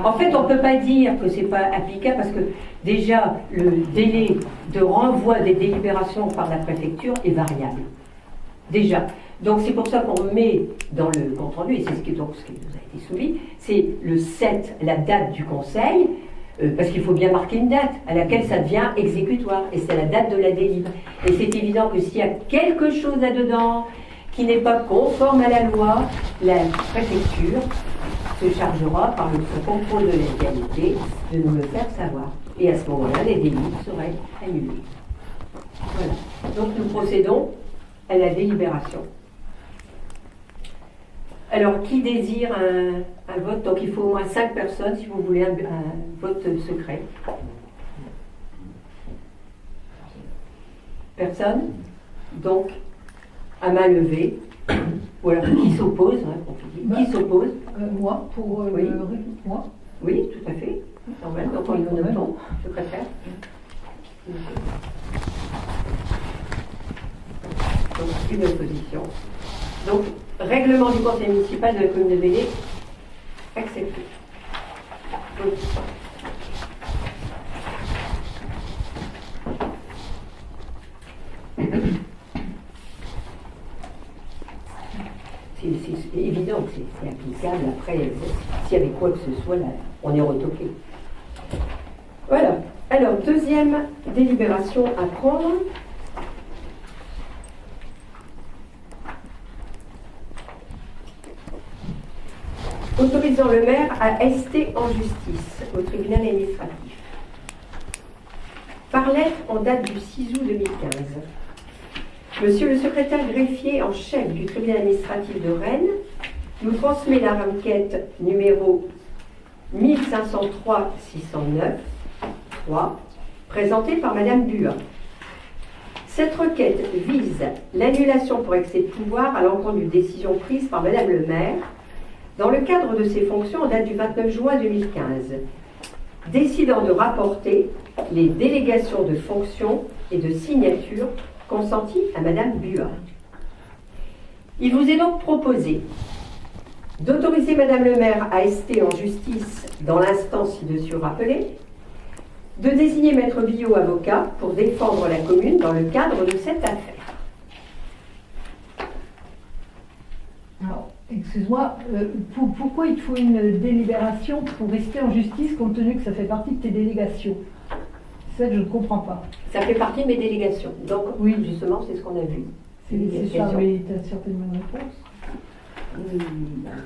En fait, on ne peut pas dire que c'est pas applicable parce que déjà, le délai de renvoi des délibérations par la préfecture est variable. Déjà. Donc c'est pour ça qu'on met dans le compte-rendu, et c'est ce qui nous a été soumis, c'est le 7, la date du conseil, parce qu'il faut bien marquer une date à laquelle ça devient exécutoire, et c'est la date de la délibération. Et c'est évident que s'il y a quelque chose là-dedans qui n'est pas conforme à la loi, la préfecture se chargera par le contrôle de légalité de nous le faire savoir. Et à ce moment-là, les délits seraient annulés. Voilà. Donc nous procédons à la délibération. Alors, qui désire un vote? Donc il faut au moins 5 personnes si vous voulez un vote secret. Personne? Donc, à main levée. Ou alors, qui s'oppose, hein, on peut dire. Qui s'oppose? moi, pour Oui. moi. Oui, tout à fait. Normal. Donc, on le notons, secrétaire. Donc, une opposition. Donc, règlement du conseil municipal de la commune de Belley, accepté. Oui. C'est évident que c'est applicable. Après, s'il y avait quoi que ce soit, là, on est retoqué. Voilà. Alors, deuxième délibération à prendre. Autorisant le maire à ester en justice au tribunal administratif. Par lettre en date du 6 août 2015, Monsieur le secrétaire greffier en chef du tribunal administratif de Rennes nous transmet la requête numéro 1503-609-3, présentée par Madame Buat. Cette requête vise l'annulation pour excès de pouvoir à l'encontre d'une décision prise par Madame le maire dans le cadre de ses fonctions en date du 29 juin 2015, décidant de rapporter les délégations de fonctions et de signatures consenties à Madame Buat. Il vous est donc proposé d'autoriser Madame le maire à ester en justice dans l'instance ci-dessus rappelée, de désigner Maître Billot avocat pour défendre la commune dans le cadre de cette affaire. Alors, excuse-moi, pourquoi il te faut une délibération pour rester en justice compte tenu que ça fait partie de tes délégations? C'est ça que je ne comprends pas. Ça fait partie de mes délégations. Donc, oui, justement, c'est ce qu'on a vu. C'est ça, mais tu as certainement une réponse.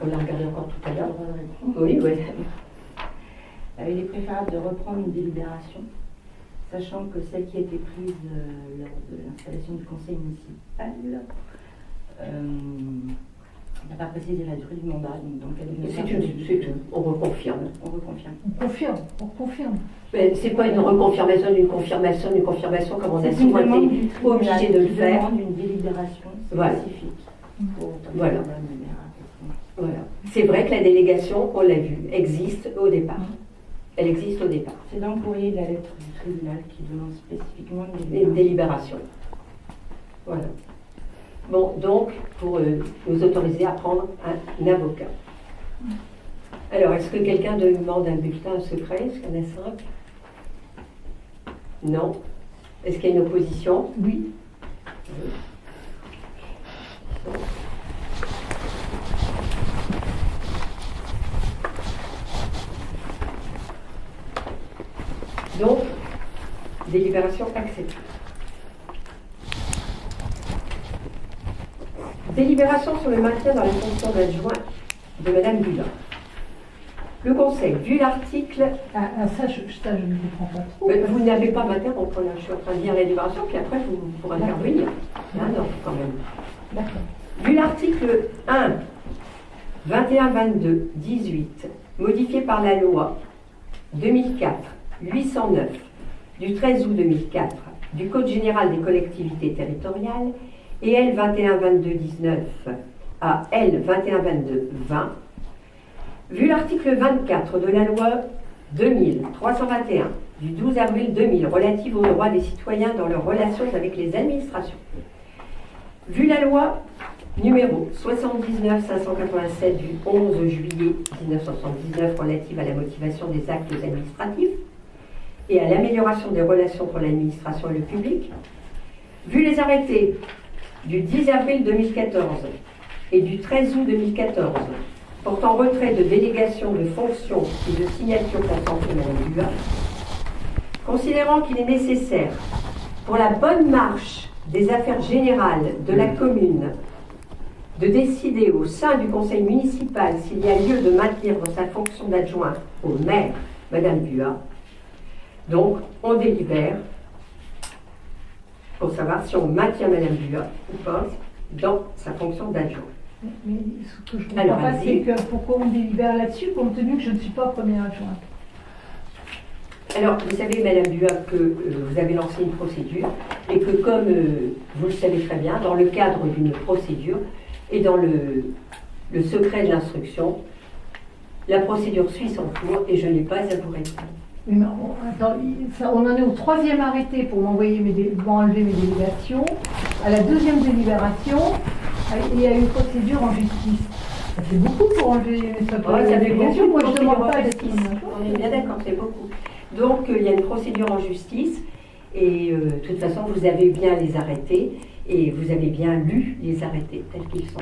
On l'a regardé encore tout à l'heure. Oui, oui. Il est préférable de reprendre une délibération, sachant que celle qui a été prise lors de l'installation du conseil municipal n'a pas précisé la durée du mandat. Donc c'est tout. On reconfirme. On reconfirme. On confirme. Mais c'est pas une reconfirmation d'une confirmation comme on a souvent été obligé de le faire. C'est une délibération spécifique. Voilà. Voilà. C'est vrai que la délégation, on l'a vu, existe au départ. Elle existe au départ. C'est dans le courrier de la lettre du tribunal qui demande spécifiquement une délibération. Voilà. Bon, donc, pour nous autoriser à prendre un avocat. Alors, est-ce que quelqu'un demande un bulletin secret? Est-ce qu'il y en a 5? Non. Est-ce qu'il y a une opposition? Oui. Donc, délibération acceptée. Délibération sur le maintien dans les fonctions d'adjoint de Madame Bulin. Le Conseil, vu l'article... Ça, je ne comprends pas trop. Vous n'avez pas m'interrompre, là. Je suis en train de lire la délibération, puis après, vous pourrez intervenir. Ah non, quand même. D'accord. Vu l'article 1, 21-22, 18, modifié par la loi 2004-809 du 13 août 2004 du Code général des collectivités territoriales et L 21-22-19 à L 21-22-20, vu l'article 24 de la loi 2000-321 du 12 avril 2000 relative aux droits des citoyens dans leurs relations avec les administrations, vu la loi numéro 79-587 du 11 juillet 1979 relative à la motivation des actes administratifs et à l'amélioration des relations entre l'administration et le public, vu les arrêtés du 10 avril 2014 et du 13 août 2014 portant retrait de délégation de fonctions et de signature constante de Mme Bua, considérant qu'il est nécessaire pour la bonne marche des affaires générales de la commune de décider au sein du conseil municipal s'il y a lieu de maintenir dans sa fonction d'adjoint au maire Mme Bua. Donc, on délibère pour savoir si on maintient Mme Bua ou pas dans sa fonction d'adjoint. Mais ce que je ne comprends pas, c'est que pourquoi on délibère là-dessus, compte tenu que je ne suis pas première adjointe. Alors, vous savez, Madame Bua, que vous avez lancé une procédure et que, comme vous le savez très bien, dans le cadre d'une procédure et dans le secret de l'instruction, la procédure suit son cours et je n'ai pas à vous répondre. Oui, mais on en est au 3e arrêté pour m'enlever mes délégations. À la 2e délibération, il y a une procédure en justice. Ça fait beaucoup pour enlever mes délégations. Moi, je ne demande pas d'être. On est bien d'accord, c'est beaucoup. Donc, il y a une procédure en justice et de toute façon, vous avez bien les arrêtés et vous avez bien lu les arrêtés tels qu'ils sont.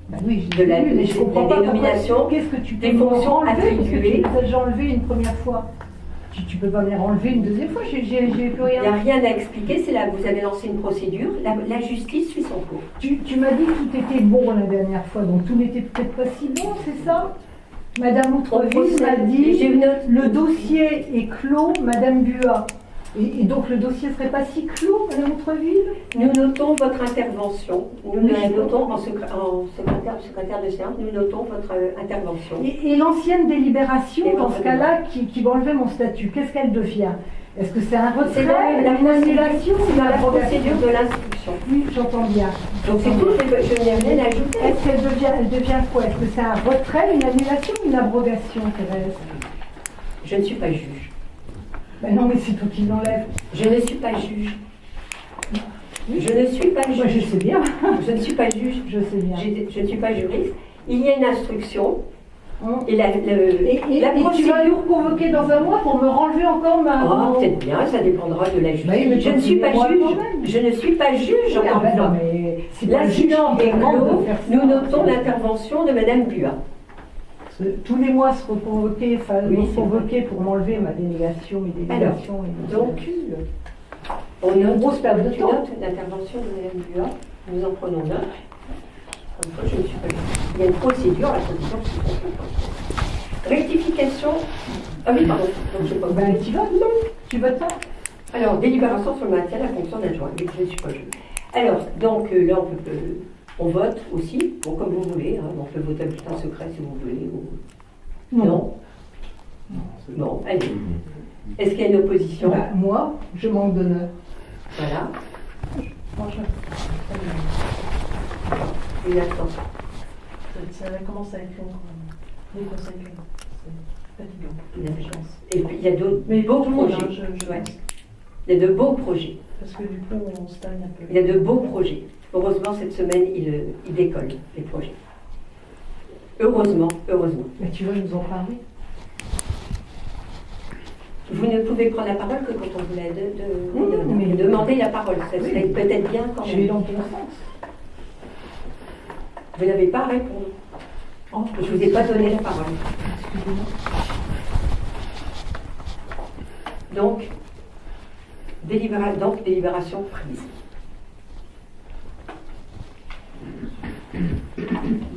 Ben oui, de la, mais je comprends pas dénomination, qu'est-ce que tu peux des fonctions attribuées. Parce que tu les as déjà enlevées une première fois. Tu peux pas me les enlever une deuxième fois, j'ai plus rien. Il n'y a rien à expliquer, c'est là que vous avez lancé une procédure, la justice suit son cours. Tu m'as dit que tout était bon la dernière fois, donc tout n'était peut-être pas si bon, c'est ça? Madame Outreville m'a dit le dossier est clos, Madame Bua. Et donc le dossier ne serait pas si clos, Madame Outreville? Nous notons votre intervention. Nous la notons en secrétaire de séance, nous notons votre intervention. Et l'ancienne délibération, dans ce cas-là, qui va enlever mon statut, qu'est-ce qu'elle devient? Est-ce que c'est un retrait, une annulation ou la procédure de l'instruction? Oui, j'entends bien. Donc c'est tout, je n'ai rien ajouté. Est-ce qu'elle devient quoi? Est-ce que c'est un retrait, une annulation ou une abrogation, Thérèse? Je ne suis pas juge. Ben non, mais c'est toi qui l'enlèves. Je ne suis pas juge. Je ne suis pas Moi, je juge. sais bien. Je ne suis pas juge. Je sais bien. Je ne suis pas juriste. Il y a une instruction. Et la Et tu vas procédure. nous convoquer dans un mois pour me renlever encore ma... Oh, peut-être bien, ça dépendra de la justice. Bah oui, mais je ne suis pas moi, juge. quand même. Je ne suis pas juge. Ah, encore ben une non, fois. mais c'est pas L'incident est vraiment clos. de faire ça. Nous notons l'intervention de Madame Buat. Parce que tous les mois se reconvoquer, enfin, Oui, me c'est convoquer pour m'enlever ma délégation, mes délégations et mes donc, calculs. On C'est une note, grosse perte de tu temps. notes l'intervention de Madame Buat. Nous en prenons note. Comme quoi, je ne suis pas juge. Il y a une procédure, la procédure qui se rectification. Ah oui, pardon. Donc, je sais pas. Ben, tu votes, non? Tu votes pas? Alors, délibération sur le maintien de la fonction d'adjoint. Oui, je ne suis pas juge. Alors, donc là, on vote aussi, bon, comme vous voulez. Hein, on peut voter à bulletin secret si vous voulez. Ou... Non. Bon, allez. Est-ce qu'il y a une opposition? Ben, moi, je manque d'honneur. Voilà. Franchement, Une abstention. ça commence à être long quand même. Les conseils clés, c'est fatigant. Une abstention. Et puis, il y a d'autres Mais beaux tout le monde, projets. hein, je Ouais. pense. Il y a de beaux projets. Parce que du coup, on stagne un peu. Il y a de beaux projets. Heureusement, cette semaine, il décolle, les projets. Heureusement, heureusement. Mais tu vas nous en parler. Vous ne pouvez prendre la parole que quand on vous l'a mais- demandé la parole. Ça serait peut-être bien quand Je vais même. dans ton sens. Vous n'avez pas à répondre. Oh, Je ne vous ai pas donné la parole. excusez-moi. Donc, délibération prise.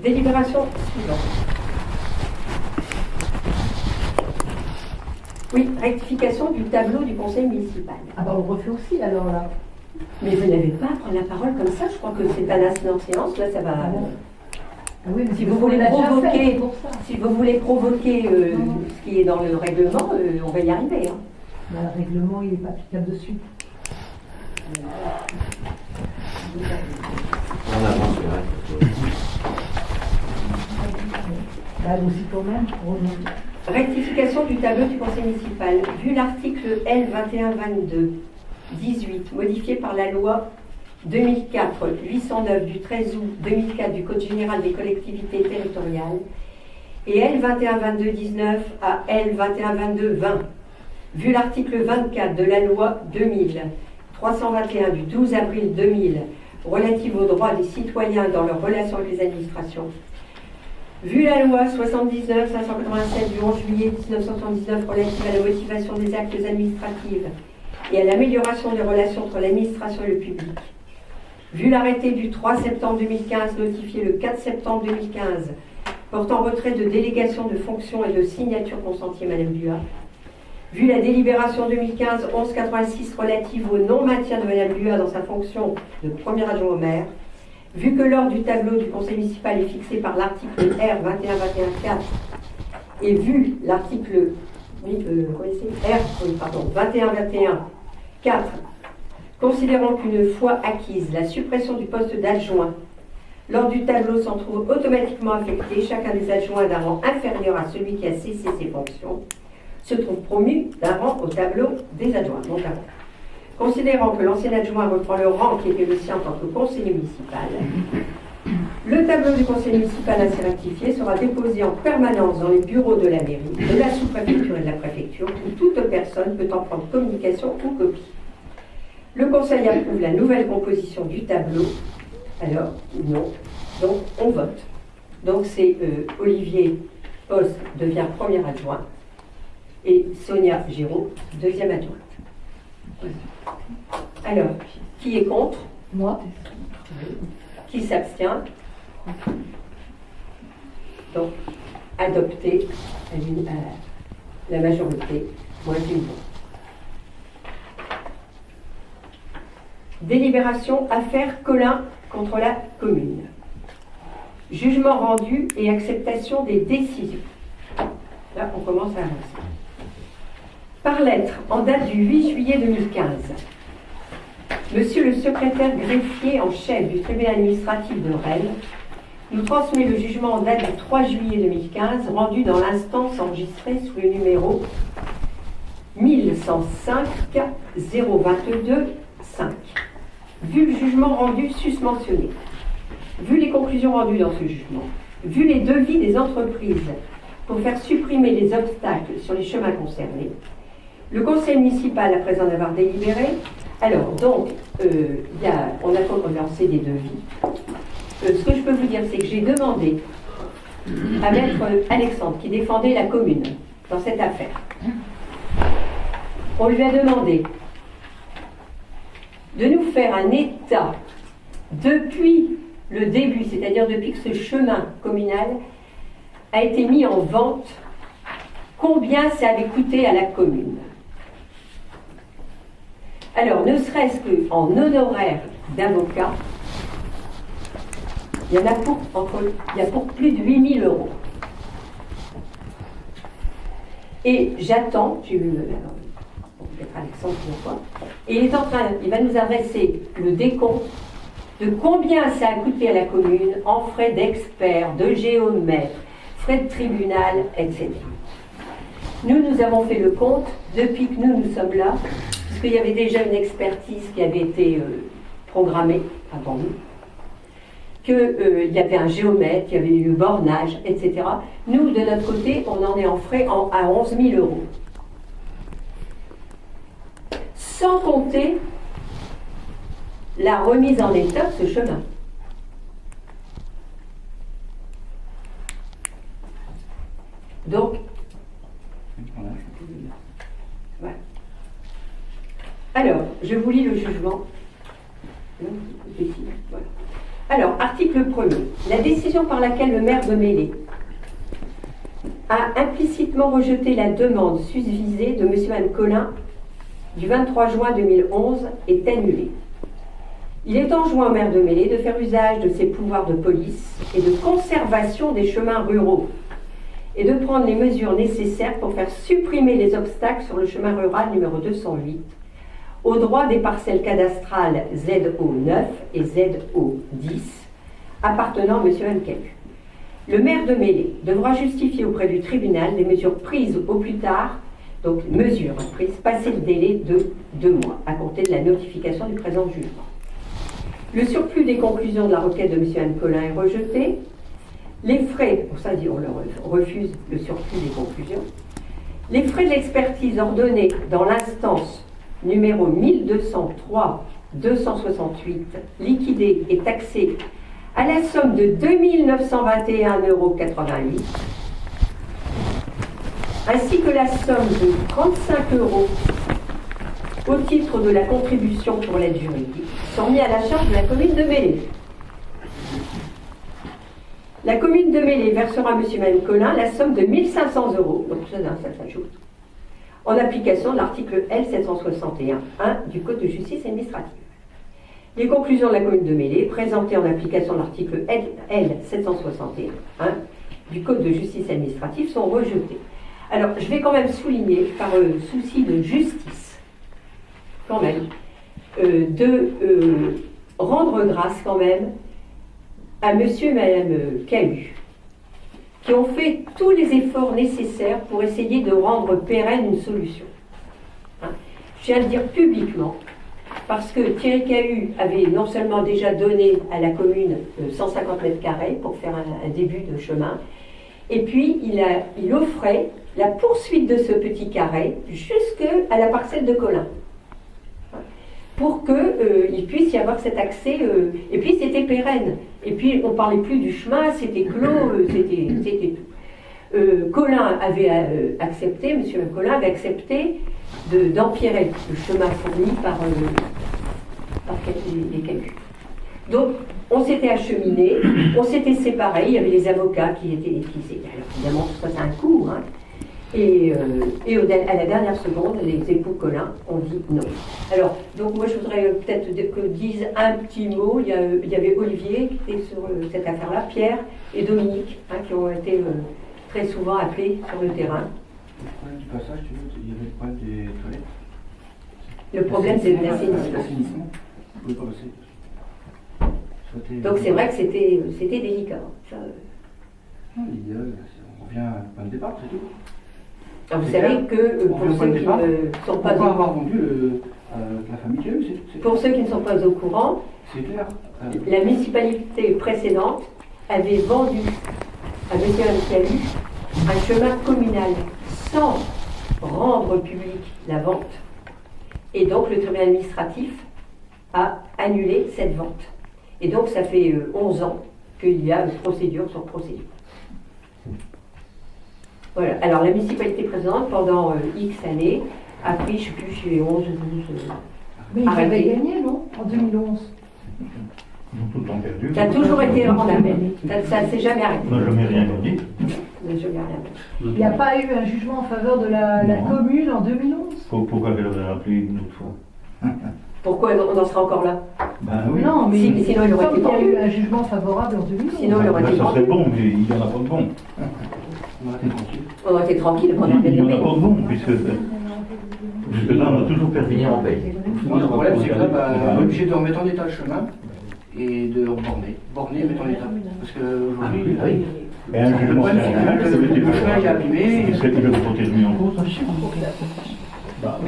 Délibération suivante. Oui, rectification du tableau du conseil municipal. Ah bah on refait aussi alors là. Mais vous n'avez pas à prendre la parole comme ça, je crois que c'est un incident de séance, là ça va... Ah bon. Ah oui, mais Si parce vous qu'on voulez l'a déjà provoquer- fait, c'est pour ça. Si vous voulez provoquer ce qui est dans le règlement, on va y arriver. Hein. Bah, le règlement, il n'est pas applicable de suite. On avance sur la Bah, aussi quand même, heureusement. Rectification du tableau du conseil municipal. Vu l'article L 2122-18, modifié par la loi 2004-809 du 13 août 2004 du Code général des collectivités territoriales, et L 2122-19 à L 2122-20, vu l'article 24 de la loi 2000-321 du 12 avril 2000 relative aux droits des citoyens dans leurs relations avec les administrations, vu la loi 79-587 du 11 juillet 1979 relative à la motivation des actes administratifs et à l'amélioration des relations entre l'administration et le public, vu l'arrêté du 3 septembre 2015 notifié le 4 septembre 2015 portant retrait de délégation de fonctions et de signature consentie à Madame Buat, vu la délibération 2015-1186 relative au non-maintien de Madame Buat dans sa fonction de premier adjoint au maire, vu que l'ordre du tableau du conseil municipal est fixé par l'article R 21-21-4 et vu l'article R 21-21-4, considérant qu'une fois acquise la suppression du poste d'adjoint, l'ordre du tableau s'en trouve automatiquement affecté, chacun des adjoints d'un rang inférieur à celui qui a cessé ses fonctions se trouve promu d'un rang au tableau des adjoints. Donc, considérant que l'ancien adjoint reprend le rang qui était le sien en tant que conseiller municipal, le tableau du conseil municipal ainsi rectifié sera déposé en permanence dans les bureaux de la mairie, de la sous-préfecture et de la préfecture, où toute personne peut en prendre communication ou copie. Le conseil approuve la nouvelle composition du tableau. Alors, non. Donc, on vote. Donc, c'est Olivier Post devient premier adjoint et Sonia Giraud, deuxième adjointe. Alors, qui est contre? Moi, Qui s'abstient? Donc, adopté à la majorité, moins d'une voix. Délibération affaire Colin contre la commune. Jugement rendu et acceptation des décisions. Là, on commence à avancer. Par lettre, en date du 8 juillet 2015, Monsieur le secrétaire greffier en chef du tribunal administratif de Rennes nous transmet le jugement en date du 3 juillet 2015 rendu dans l'instance enregistrée sous le numéro 1105 022 5. vu le jugement rendu susmentionné, vu les conclusions rendues dans ce jugement, vu les devis des entreprises pour faire supprimer les obstacles sur les chemins concernés, le conseil municipal, après en avoir délibéré, alors donc, on a lancé des devis. Ce que je peux vous dire, c'est que j'ai demandé à maître Alexandre, qui défendait la commune dans cette affaire, on lui a demandé de nous faire un état depuis le début, c'est-à-dire depuis que ce chemin communal a été mis en vente, combien ça avait coûté à la commune. Alors, ne serait-ce qu'en honoraires d'avocat, il y a pour plus de 8 000 €. Et j'attends, j'ai eu peut-être Alexandre pour quoi, et il va nous adresser le décompte de combien ça a coûté à la commune en frais d'experts, de géomètres, frais de tribunal, etc. Nous avons fait le compte depuis que nous sommes là, puisqu'il y avait déjà une expertise qui avait été programmée avant nous, qu'il y avait un géomètre, il y avait eu le bornage, etc. Nous, de notre côté, on en est en frais à 11 000 €. Sans compter la remise en état de ce chemin. Donc, voilà. Alors, je vous lis le jugement. Voilà. Alors, article 1er. La décision par laquelle le maire de Mêlée a implicitement rejeté la demande susvisée de M. Anne Collin du 23 juin 2011 est annulée. Il est enjoint au maire de Mêlée de faire usage de ses pouvoirs de police et de conservation des chemins ruraux et de prendre les mesures nécessaires pour faire supprimer les obstacles sur le chemin rural numéro 208 au droit des parcelles cadastrales ZO9 et ZO10 appartenant à M. Ancahu. Le maire de Mêlée devra justifier auprès du tribunal des mesures prises au plus tard, donc mesures prises, passé le délai de 2 mois à compter de la notification du présent jugement. Le surplus des conclusions de la requête de M. Anne Collin est rejeté. Les frais, pour ça on leur refuse le surplus des conclusions. Les frais de l'expertise ordonnés dans l'instance numéro 1203-268, liquidés et taxés à la somme de 2 921,88 €, ainsi que la somme de 35 € au titre de la contribution pour l'aide juridique, sont mis à la charge de la commune de Mêlée. La commune de Mêlée versera à M. Anne Collin la somme de 1 500 €, donc ça s'ajoute, en application de l'article L761-1 du Code de justice administrative. Les conclusions de la commune de Mêlée, présentées en application de l'article L761-1 du Code de justice administrative, sont rejetées. Alors, je vais quand même souligner, par souci de justice, quand même, de rendre grâce quand même à monsieur et madame Cahu, qui ont fait tous les efforts nécessaires pour essayer de rendre pérenne une solution. Hein. Je tiens à le dire publiquement, parce que Thierry Cahu avait non seulement déjà donné à la commune 150 mètres carrés pour faire un début de chemin, et puis il offrait la poursuite de ce petit carré jusqu'à la parcelle de Collin, pour qu'il puisse y avoir cet accès, et puis c'était pérenne, et puis on ne parlait plus du chemin, c'était clos, c'était tout. Collin avait accepté, M. Collin avait accepté d'empirer le chemin fourni par les Cahu. Donc on s'était acheminé, on s'était séparés, il y avait les avocats qui étaient alors évidemment tout ça c'est un coût, hein. Et à la dernière seconde, les époux Collin ont dit non. Alors, donc moi je voudrais peut-être que disent un petit mot. Il y avait Olivier qui était sur cette affaire-là, Pierre et Dominique, hein, qui ont été très souvent appelés sur le terrain. Le problème du passage, il y avait le problème des toilettes. Le problème c'est l'assainissement. Vous pouvez pas passer. Donc c'est vrai que c'était délicat. Ça, l'idéal, on revient à un point de départ, c'est tout. alors vous savez que pour ceux qui ne sont pas... Pourquoi avoir vendu La famille qui a eu, c'est Pour ceux qui ne sont pas au courant, c'est clair. la municipalité précédente avait vendu à M. Antialu un chemin communal sans rendre public la vente. Et donc le tribunal administratif a annulé cette vente. Et donc ça fait 11 ans qu'il y a procédure sur procédure. Voilà. Alors la municipalité précédente, pendant X années, a pris, je ne sais plus, chez 11 ou 12... Mais ils avaient arrêtés. gagné, non? En 2011. Ils ont tout le temps perdu. Ça a toujours été en appel. Ça ne s'est jamais arrêté. On n'a jamais rien gagné. Ça n'a jamais arrêté. Il n'y a pas eu un jugement en faveur de la Non. commune en 2011? Pourquoi elle avait rappelé une autre fois? Pourquoi on en sera encore là? Ben oui. Non, mais Si, sinon il aurait été il y a pendu. eu un jugement favorable en 2011. Sinon, il aurait Ben, été ça serait pendu. bon, mais il n'y en a pas de bon. On aurait été tranquille. On aurait été tranquille pendant Il n'y en a le pas de bon, puisque là, on a toujours perdu. Finir en paix. Moi, le problème, c'est que là, on est obligé de remettre en état le chemin et de reborner. Borner et mettre en état. Parce qu'aujourd'hui, oui. Et un le jugement, problème, c'est c'est un que jugement, ça veut le dire chemin il est abîmé. il serait toujours pas remis en cause. Bah,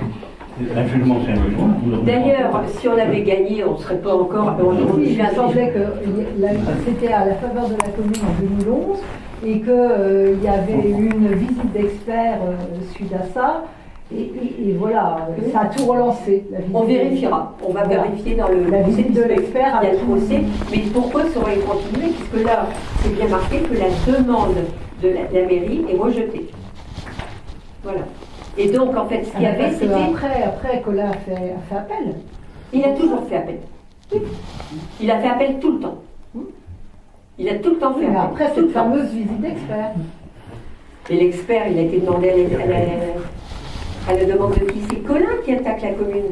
un jugement, c'est un jugement. D'ailleurs, si on avait gagné, on ne serait pas encore. Oui, Aujourd'hui, il me semblait que c'était à la faveur de la commune en 2011 et qu'il y avait une visite d'experts suite à ça. Et voilà, ça a tout relancé. La visite on vérifiera. On va Voilà. vérifier dans le La visite de l'expert il y a a le tout. procès. Mais pourquoi ça aurait continué? Puisque là, c'est bien marqué que la demande de la mairie est rejetée. Voilà. Et donc, en fait, ce qu'il y avait, Parce que c'était. après Colin a fait appel. Il a toujours fait appel. Il a fait appel tout le temps. Il a tout le temps fait Mais appel. après tout cette le temps. fameuse visite d'expert. Et l'expert, il a été demandé à la demande de qui? C'est Colin qui attaque la commune.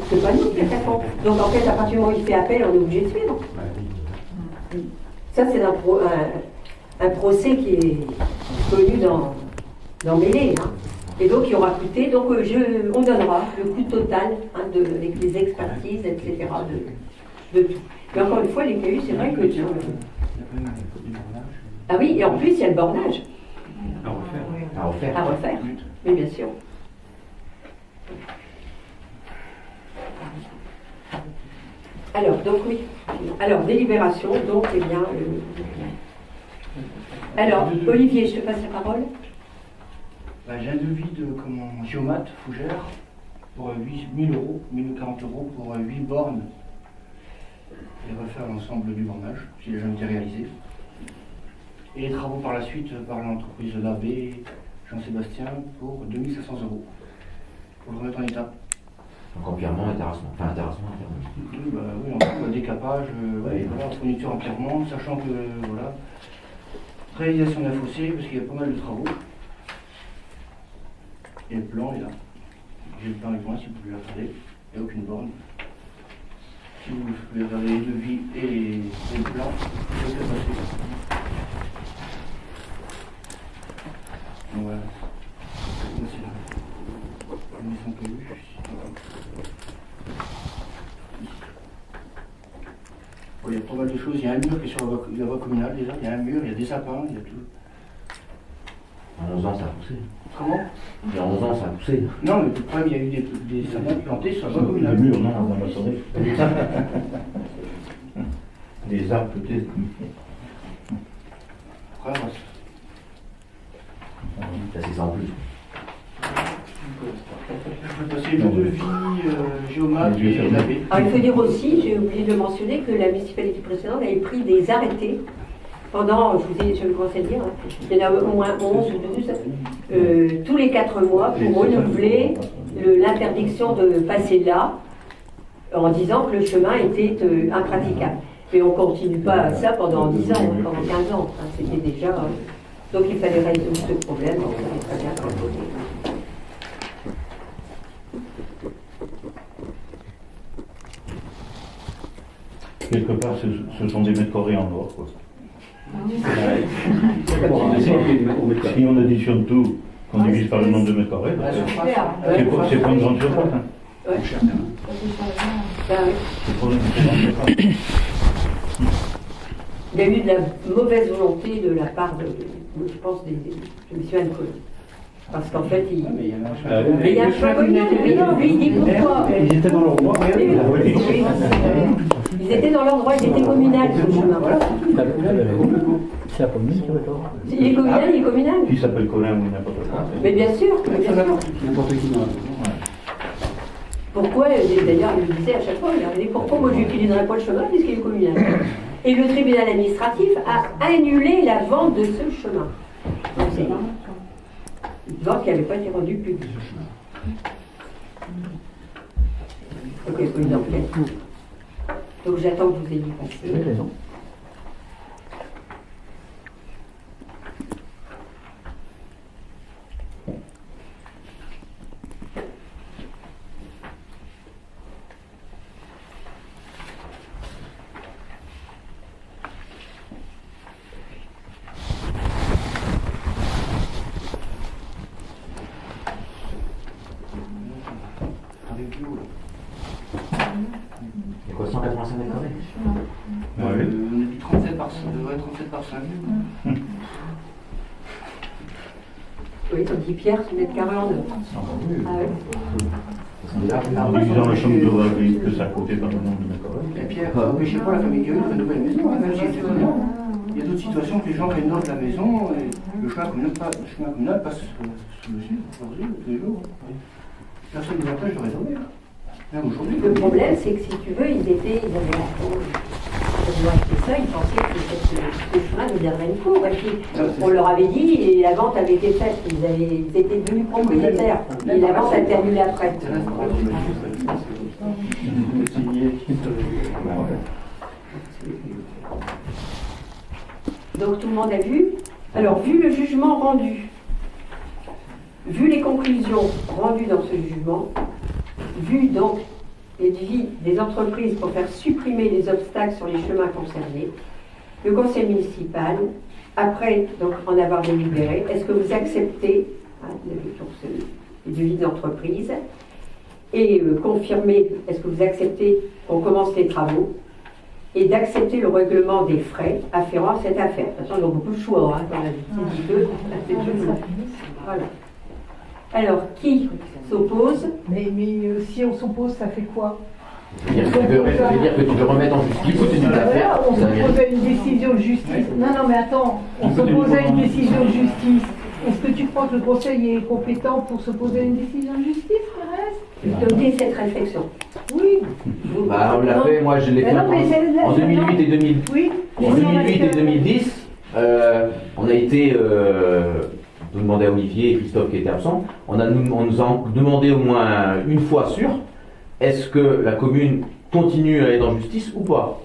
C'est pas nous qui attaquons. Donc en fait, à partir du moment où il fait appel, on est obligé de suivre. Ça, c'est un procès qui est connu dans Mêlée. Hein. Et donc, il aura coûté. Donc, on donnera le coût total avec les expertises, etc. de tout. Mais encore une fois, les CAU, c'est vrai que. Il y a quand même un peu du bornage. Ah oui, et en plus, il y a le bornage À refaire. À refaire. à refaire. Mais bien sûr. Alors, donc oui. Alors, délibération, donc, eh bien. Alors, Olivier, je te passe la parole. J'ai un devis de Géomat Fougère pour 8 000 euros, 1040 euros pour 8 bornes et refaire l'ensemble du bornage, si les jamais été réalisés. Et les travaux par la suite par l'entreprise Labé Jean-Sébastien pour 2500 euros pour le remettre en état. Donc empirement et terrassement. Enfin, terrassement, empirement. Oui, en fait, décapage, voilà, fourniture empirement, sachant que voilà, réalisation d'un fossé parce qu'il y a pas mal de travaux. Et le plan est là. J'ai le plan avec moi si vous pouvez le regarder. Il n'y a aucune borne. Si vous pouvez regarder les devis et le plan, je vais passer. Donc voilà. C'est la maison que il y a pas mal de choses. Il y a un mur qui est sur la voie communale déjà. Il y a un mur, il y a des sapins, il y a tout. En 11 ans, ça a poussé. Comment? Il y a 11 ans, ça a poussé. Non, mais le problème, il y a eu des sapins plantés sur la voie Le communale. mur, non, on va sauver. Des arbres, peut-être. Après, Ça, c'est ça en plus. je vais passer le devis Géomat et Labé. Alors, il faut dire aussi, j'ai oublié de le mentionner, que la municipalité précédente avait pris des arrêtés pendant, je vais commencer à dire, hein, il y en a au moins 11 ou 12, tous les 4 mois pour renouveler l'interdiction de passer là, en disant que le chemin était impraticable. Mais on ne continue pas ça pendant 10 ans, pendant 15 ans. Hein, c'était déjà. Donc il fallait résoudre ce problème, donc ça est très bien dans le côté. Quelque part, ce sont des mètres carrés en or, quoi. Si on additionne tout, qu'on divise par le nombre de mètres carrés, La surface, c'est pas une grande surface. Hein. Ouais. Ben oui. C'est pas une grande surface. Il y a eu de la mauvaise volonté de la part de je pense, de M. Anne-Colin. Parce qu'en fait, il... Ah, mais il y avait un Ah, chemin. Mais il y a un chemin communal, oui, non, lui, il dit pourquoi. Ils étaient dans leur droit. Oui, oui. Ils étaient dans leur droit, ils étaient communales, ce chemin. Voilà. C'est la commune qui ressort. Il est communal, il est communal. Qui s'appelle Colin ou n'importe quoi. Mais bien sûr, mais bien sûr. N'importe qui dans la maison. Pourquoi, d'ailleurs, il me disait à chaque fois, il dit pourquoi moi j'utiliserais pas le chemin puisqu'il est communal. Et le tribunal administratif a annulé la vente de ce chemin. Donc c'est une vente qui n'avait pas été rendue publique. Ok, il faut une enquête. Donc j'attends que vous ayez passé. Vous avez raison. Avec l'eau, là. Il y a quoi, 185 mètres carrés? On a dit 37 par 5. Ouais, 37 par 5. Oui, comme dit Pierre, c'est mètre carré en œuvre. Ah ouais. En divisant le champ de revue que ça a coûté par le nombre de mètres carrés. Et Pierre, n'empêchez pas la famille Gueule de rénover la maison, hein, même si c'est communal. Il y a d'autres situations que les gens rénovent la maison et le chemin communal passe sous le dessus, tous les jours. Personne ne nous empêche de rénover. Même aujourd'hui. Le problème, c'est que si tu veux, ils avaient acheté ça, ils pensaient que ce chemin deviendrait une cour. Et puis, on leur avait dit, et la vente avait été faite, ils étaient devenus propriétaires. Et la vente a été annulée après. Donc tout le monde a vu. Alors, vu le jugement rendu, vu les conclusions rendues dans ce jugement, vu donc les devis des entreprises pour faire supprimer les obstacles sur les chemins concernés, le conseil municipal, après donc en avoir délibéré, est-ce que vous acceptez les devis d'entreprise et confirmer, est-ce que vous acceptez qu'on commence les travaux et d'accepter le règlement des frais afférents à cette affaire. De toute façon, ils ont beaucoup de choix, hein, comme on a dit. Voilà. Alors, qui s'oppose? Mais si on s'oppose, ça fait quoi? Ça veut dire que tu veux remettre en justice toute une affaire. On s'oppose à une décision de justice. Non, mais attends, on s'oppose à une décision de justice. Est-ce que tu crois que le conseil est compétent pour s'opposer à une décision de justice, Thérèse? Donnez cette réflexion. Oui. Bah, on l'a fait, moi je l'ai fait en 2008 et 2000. Oui. En 2008 et 2010, on a été, nous demandait à Olivier et Christophe qui étaient absents, on nous a demandé au moins une fois sûre, est-ce que la commune continue à aller dans justice ou pas?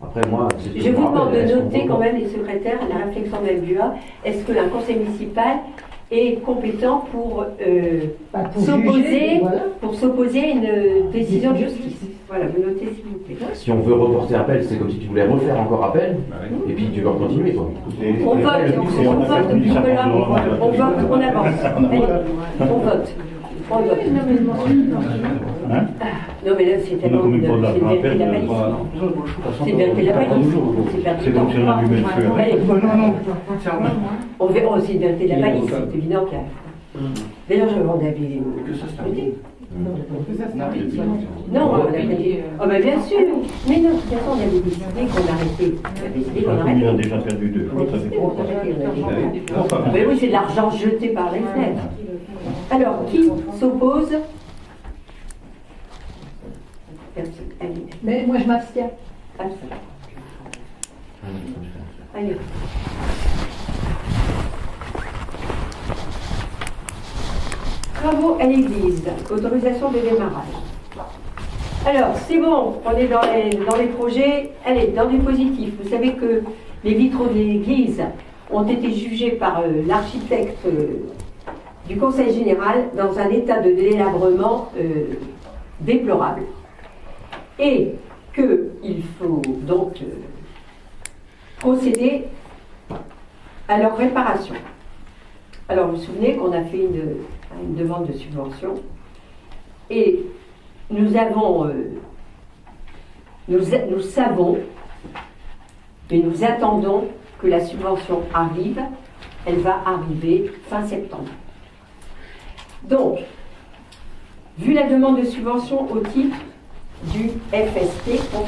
Après moi, je vous demande de noter quand même, les secrétaires, la réflexion de l'MBUA, est-ce qu'un conseil municipal est compétent pour s'opposer à une décision de justice? Voilà, vous notez s'il vous plaît. Si on veut reporter appel, c'est comme si tu voulais refaire encore appel, et puis tu veux continuer toi. On vote, on avance. Allez, on vote. On vote. Hein? Non mais là c'est tellement On a c'est combien de une temps vérité de la palisse. C'est une vérité de la palisse. C'est comme si on allumait le feu. Allez, Non, on verra, c'est une vérité de la palisse, c'est évident qu'il y a. D'ailleurs, je demande à Billy. que ça se termine. Non, on a dit. Ah ben bien sûr. Mais non, de toute façon, on avait décidé qu'on arrêtait. On avait décidé qu'on La commune a arrêtait. déjà perdu 2 On a fois, ça décidé fait qu'on quoi? arrêtait, on a dit. Mais oui, c'est de l'argent jeté par les fenêtres. Alors, qui s'oppose? Personne. Allez. Mais moi, je m'abstiens. Absent. Allez. Travaux à l'église, autorisation de démarrage. Alors, c'est bon, on est dans les projets, allez, dans les positifs. Vous savez que les vitraux de l'église ont été jugés par l'architecte du Conseil général dans un état de délabrement déplorable. Et qu'il faut donc procéder à leur réparation. Alors, vous vous souvenez qu'on a fait une demande de subvention et nous avons, nous savons et nous attendons que la subvention arrive. Elle va arriver fin septembre. Donc, vu la demande de subvention au titre du FST, Fonds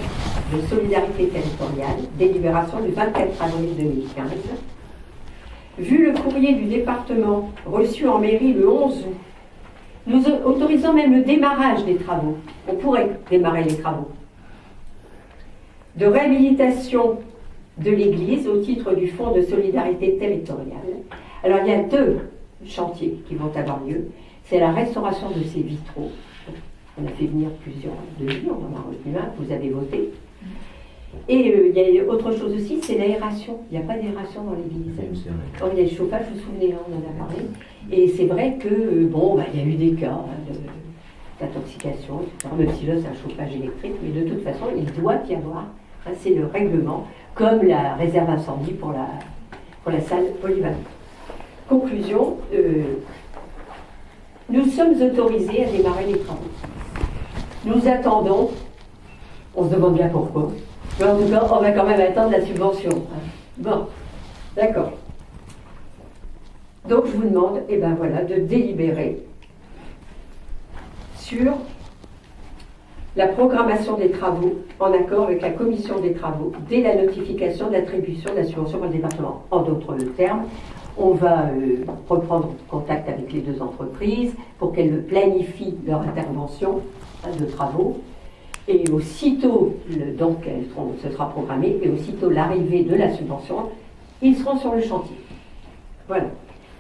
de solidarité territoriale, délibération du 24 avril 2015, vu le courrier du département reçu en mairie le 11 août, nous autorisons même le démarrage des travaux, on pourrait démarrer les travaux, de réhabilitation de l'église au titre du Fonds de solidarité territoriale. Alors il y a 2 chantiers qui vont avoir lieu. C'est la restauration de ces vitraux. On a fait venir plusieurs devis, on en a retenu un, vous avez voté. Et il y a autre chose aussi, c'est l'aération. Il n'y a pas d'aération dans l'église. Or, il y a le chauffage, vous vous souvenez, on en a parlé. Et c'est vrai que, bon, il y a eu des cas d'intoxication, etc. Même si là, c'est un chauffage électrique, mais de toute façon, il doit y avoir, c'est le règlement, comme la réserve incendie pour la salle polyvalente. Conclusion, nous sommes autorisés à démarrer les travaux. Nous attendons, on se demande bien pourquoi, mais en tout cas, on va quand même attendre la subvention. Bon, d'accord. Donc, je vous demande, voilà, de délibérer sur la programmation des travaux en accord avec la commission des travaux dès la notification d'attribution de la subvention par le département. En d'autres termes, on va reprendre contact avec les 2 entreprises pour qu'elles planifient leur intervention de travaux. Et aussitôt, donc, ce sera programmé, et aussitôt l'arrivée de la subvention, ils seront sur le chantier. Voilà.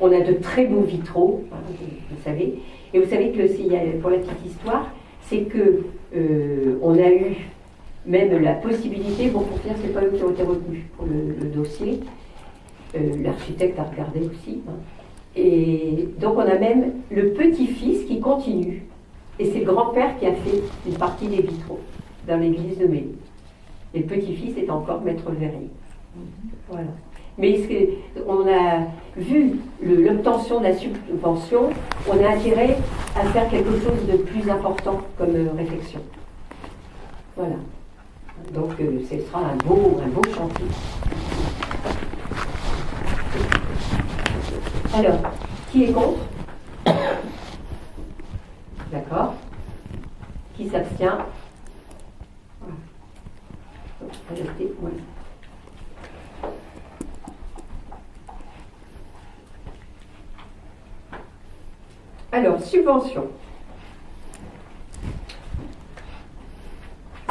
On a de très beaux vitraux, vous savez. Et vous savez que, pour la petite histoire, c'est que on a eu même la possibilité, bon, pour finir, c'est pas eux qui ont été retenus pour le dossier, l'architecte a regardé aussi, et donc on a même le petit-fils qui continue. Et c'est le grand-père qui a fait une partie des vitraux dans l'église de Mélie. Et le petit-fils est encore maître verrier. Voilà. Mais on a vu l'obtention de la subvention, on a intérêt à faire quelque chose de plus important comme réflexion. Voilà. Donc ce sera un beau chantier. Alors, qui est contre ? D'accord. Qui s'abstient? Voilà. Alors, subvention.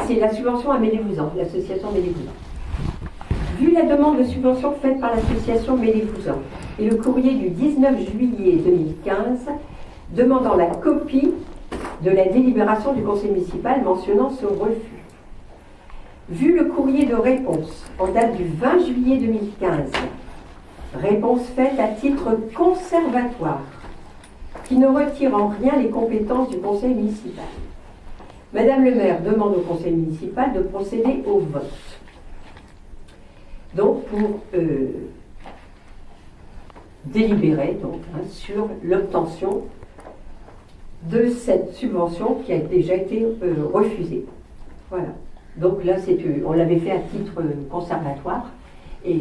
C'est la subvention à Mélévousan, l'association Mélévousan. Vu la demande de subvention faite par l'association Mélévousan et le courrier du 19 juillet 2015 demandant la copie de la délibération du conseil municipal mentionnant ce refus. Vu le courrier de réponse en date du 20 juillet 2015, réponse faite à titre conservatoire, qui ne retire en rien les compétences du conseil municipal. Madame le maire demande au conseil municipal de procéder au vote. Donc, pour délibérer sur l'obtention de cette subvention qui a déjà été refusée. Voilà. Donc là, on l'avait fait à titre conservatoire et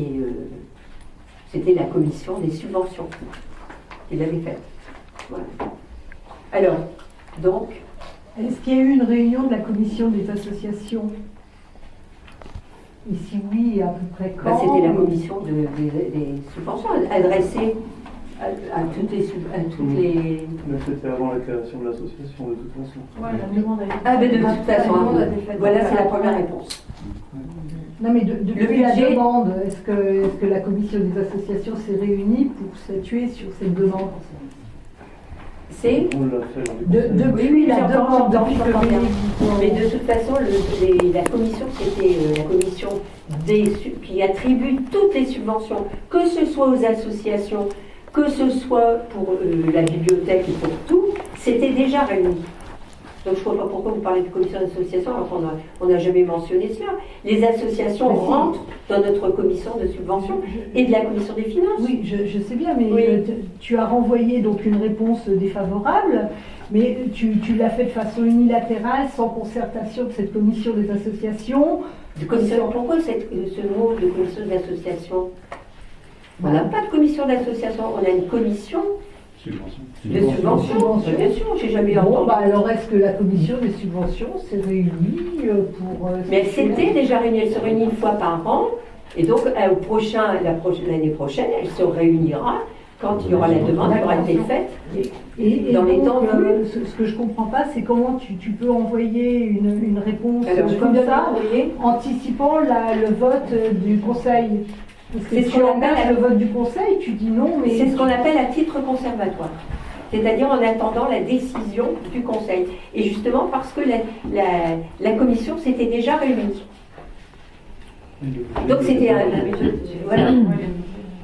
c'était la commission des subventions qui l'avait faite. Voilà. Alors, donc... Est-ce qu'il y a eu une réunion de la commission des associations? Et si oui, à peu près quand? C'était la commission des subventions adressée à toutes les... Mais c'était avant la création de l'association, de toute façon. Ouais, la demande a été faite. Ah, mais de toute façon, voilà, c'est la première réponse. Non, mais depuis la demande, est-ce que la commission des associations s'est réunie pour statuer sur cette demande? C'est depuis la demande, mais de toute façon, la commission, c'était la commission qui attribue toutes les subventions, que ce soit aux associations, que ce soit pour la bibliothèque et pour tout, c'était déjà réuni. Donc je ne vois pas pourquoi vous parlez de commission d'association alors qu'on n'a jamais mentionné cela. Les associations rentrent dans notre commission de subvention et de la commission des finances. Oui, je sais bien, mais tu as renvoyé donc une réponse défavorable, mais tu l'as fait de façon unilatérale, sans concertation de cette commission des associations. Pourquoi ce mot de commission d'association? On n'a pas de commission d'association, on a une commission Subvention. De subventions, bien sûr, j'ai jamais Bon, entendu. bah alors est-ce que la commission des subventions s'est réunie pour... Mais elle s'était déjà réunie, elle se réunit une fois par an, et donc l'année prochaine, elle se réunira quand il y aura la demande qui aura été faite. Et dans les donc, temps voulus. ce que je comprends pas, c'est comment tu peux envoyer une réponse Alors, je comme vous ça, envoyer. anticipant le vote du Conseil. Parce que C'est si ce qu'on on engage appelle- le vote du Conseil, tu dis non, mais... C'est ce qu'on appelle à titre conservatoire, c'est-à-dire en attendant la décision du Conseil. Et justement parce que la commission s'était déjà réunie. Donc c'était voilà.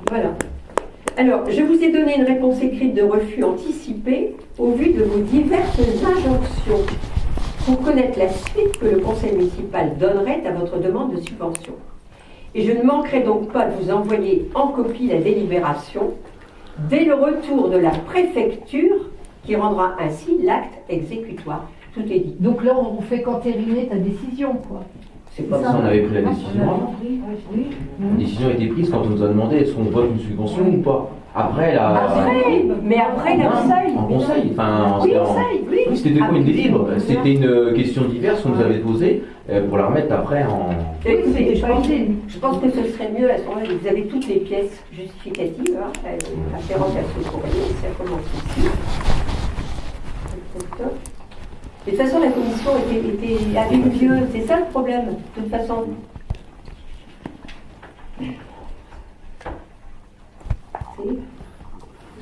Voilà. Alors, je vous ai donné une réponse écrite de refus anticipé au vu de vos diverses injonctions pour connaître la suite que le conseil municipal donnerait à votre demande de subvention. Et je ne manquerai donc pas de vous envoyer en copie la délibération dès le retour de la préfecture qui rendra ainsi l'acte exécutoire. Tout est dit. Donc là, on fait qu'entériner ta décision, quoi. C'est pas Ça, on avait pris la décision avant. Oui. La décision a été prise quand on nous a demandé est-ce qu'on vote une subvention ou pas. Après, Mais après, la conseil. en conseil. Enfin, Oui, en- conseil, oui. Oui, c'était quoi une délibération? C'était une question diverse qu'on nous avait posée pour la remettre après en. Écoutez, je pense que ce serait mieux à ce moment-là. Vous avez toutes les pièces justificatives afférentes à ce courrier. Ça commence ici. De toute façon, la commission avait eu lieu. C'est ça le problème, de toute façon.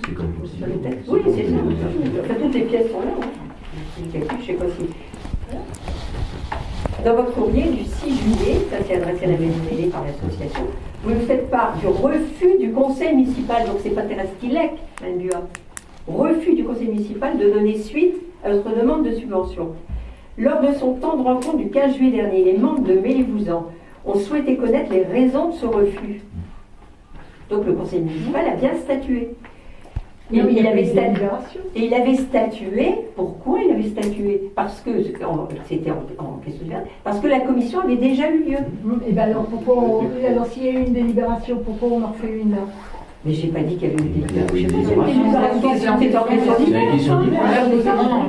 C'est comme si. Sur les textes. Oui, c'est ça. Enfin, toutes les pièces sont là. Hein. Je sais pas si. Dans votre courrier du 6 juillet, ça s'est adressé à la maison télé par l'association, vous nous faites part du refus du conseil municipal, donc c'est pas Thérèse Kilek, Madame, refus du conseil municipal de donner suite à notre demande de subvention. Lors de son temps de rencontre du 15 juillet dernier, les membres de Mélévouzan ont souhaité connaître les raisons de ce refus. Donc le conseil municipal a bien statué. Et il avait statué. Pourquoi il avait statué? Parce que c'était en question de parce que la commission avait déjà eu lieu. Et bien alors, alors s'il y a eu une délibération, pourquoi on en refait une là? Mais j'ai pas dit qu'il y avait une délibération. C'est une question diverse.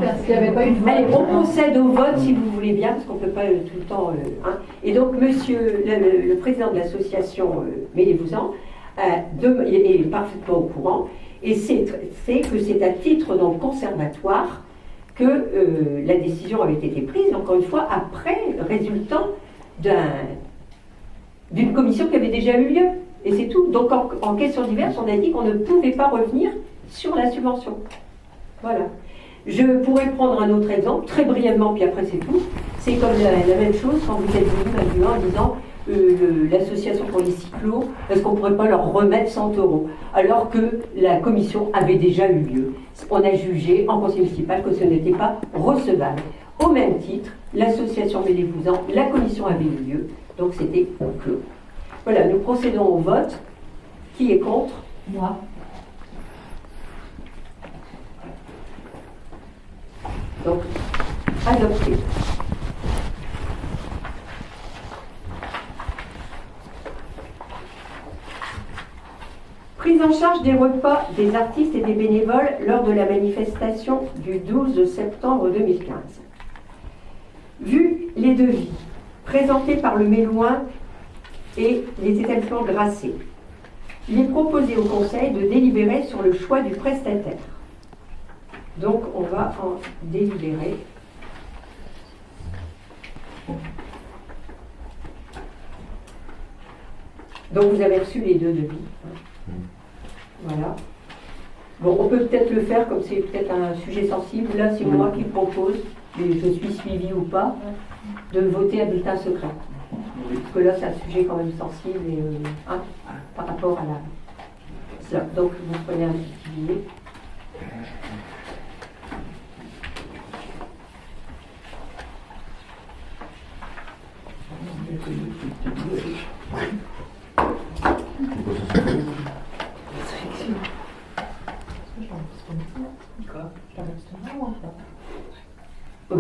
Parce qu'il n'y avait pas eu de vote. Allez, on procède au vote si vous voulez bien, parce qu'on ne peut pas tout le temps. Hein. Et donc, monsieur le président de l'association Mélévouzan est parfaitement au courant. Et c'est que c'est à titre donc conservatoire que la décision avait été prise, encore une fois, après, résultant d'une commission qui avait déjà eu lieu. Et c'est tout. Donc en question diverse, on a dit qu'on ne pouvait pas revenir sur la subvention. Voilà. Je pourrais prendre un autre exemple, très brièvement, puis après c'est tout. C'est comme la même chose quand vous êtes venu en disant l'association pour les cyclos, est-ce qu'on ne pourrait pas leur remettre 100 €, alors que la commission avait déjà eu lieu. On a jugé en conseil municipal que ce n'était pas recevable. Au même titre, l'association Mélévouzan, la commission avait eu lieu, donc c'était clos. Voilà, nous procédons au vote. Qui est contre? Moi. Donc, adopté. Prise en charge des repas des artistes et des bénévoles lors de la manifestation du 12 septembre 2015. Vu les devis présentés par le Mélouin et les établissements Grasset, il est proposé au Conseil de délibérer sur le choix du prestataire. Donc, on va en délibérer. Donc, vous avez reçu les deux devis. Voilà. Bon, on peut peut-être le faire comme c'est peut-être un sujet sensible. Là, c'est moi qui propose, et je suis suivi ou pas, de voter à bulletin secret. Parce que là, c'est un sujet quand même sensible et, par rapport à la... Donc, vous prenez un petit billet.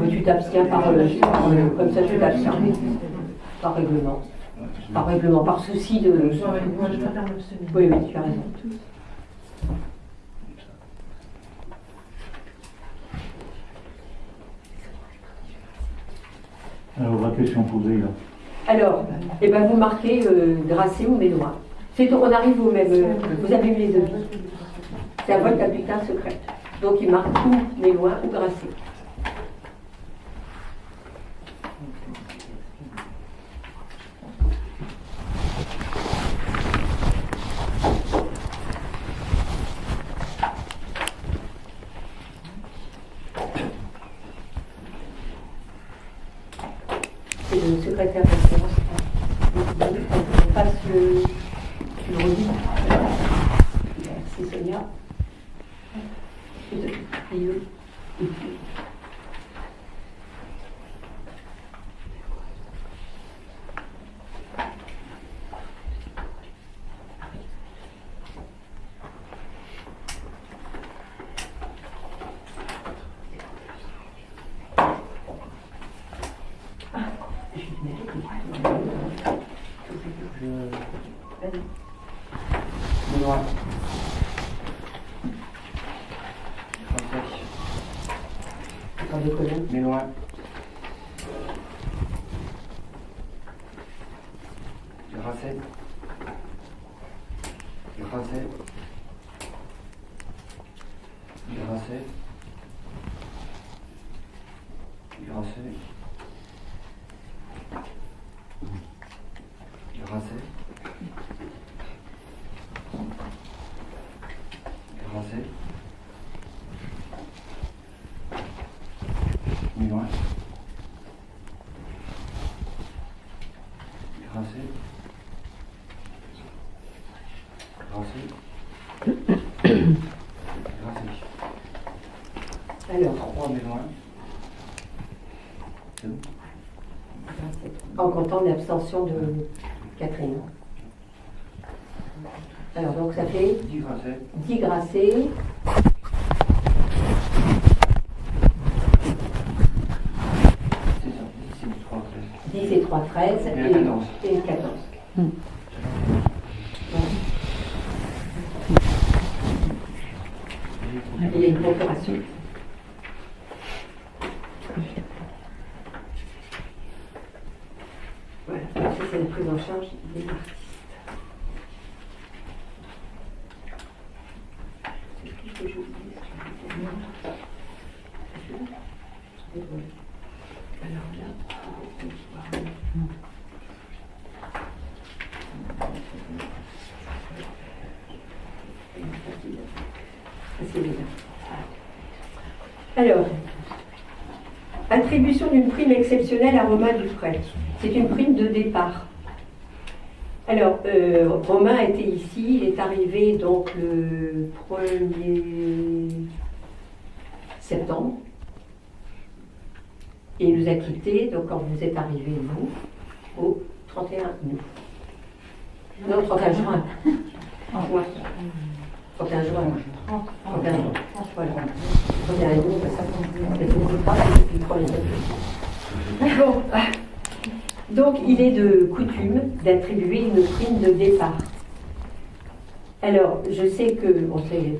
Tu t'abstiens comme ça tu t'abstiens. Par règlement. Par règlement, par souci de... Moi, je préfère m'abstenir. Oui, tu as raison. Alors, la question posée là. Alors, eh ben, vous marquez Grasset ou Méloin. On arrive au même. Vous avez eu les devis. C'est à votre capital secret. Donc il marque ou Méloin ou Grasset. C'est le secrétaire d'assurance. On passe le relis. Merci Sonia. Méloin. Méloin. Grasset. Grasset. Grasset. Grasset. Grasset. Grasset. Méloin. Grasset. Grasset. Grasset. Alors, 3 Méloin. C'est bon. en comptant l'abstention de Catherine. Alors, donc ça fait 10 Grasset. 10 Grasset. C'est ça. 10 10 et 3, 13. et 3, 13. Et la 14. Et 14. Voilà. Et il y a une procuration. Voilà, ça c'est la prise en charge des artistes. Qu'est-ce que j'ai oublié? Alors là, alors, attribution d'une prime exceptionnelle à Romain Dufray. C'est une prime de départ. Alors, Romain était ici, il est arrivé donc le 1er septembre. Et il nous a quittés, donc quand vous êtes arrivés, vous, au 31 août. Non, 31 juin. Ouais. 31 juin. 31 juin. Voilà. 31 août, ça bon. Donc, il est de coutume d'attribuer une prime de départ. Alors, je sais que, je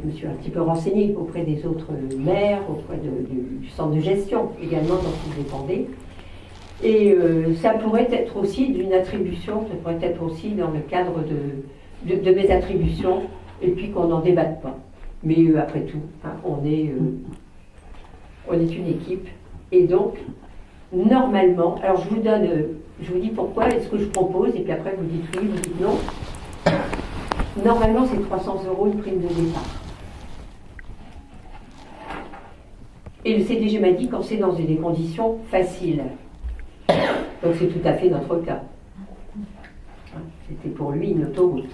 me suis un petit peu renseignée auprès des autres maires, auprès du centre de gestion également dont vous dépendez. Et ça pourrait être aussi d'une attribution, ça pourrait être aussi dans le cadre de mes attributions, et puis qu'on n'en débatte pas. Mais après tout, hein, on est une équipe. Et donc, normalement, alors je vous dis pourquoi, et ce que je propose, et puis après vous dites oui, vous dites non. Normalement, c'est 300 € une prime de départ. Et le CDG m'a dit quand c'est dans des conditions faciles. Donc c'est tout à fait notre cas. C'était pour lui une autoroute.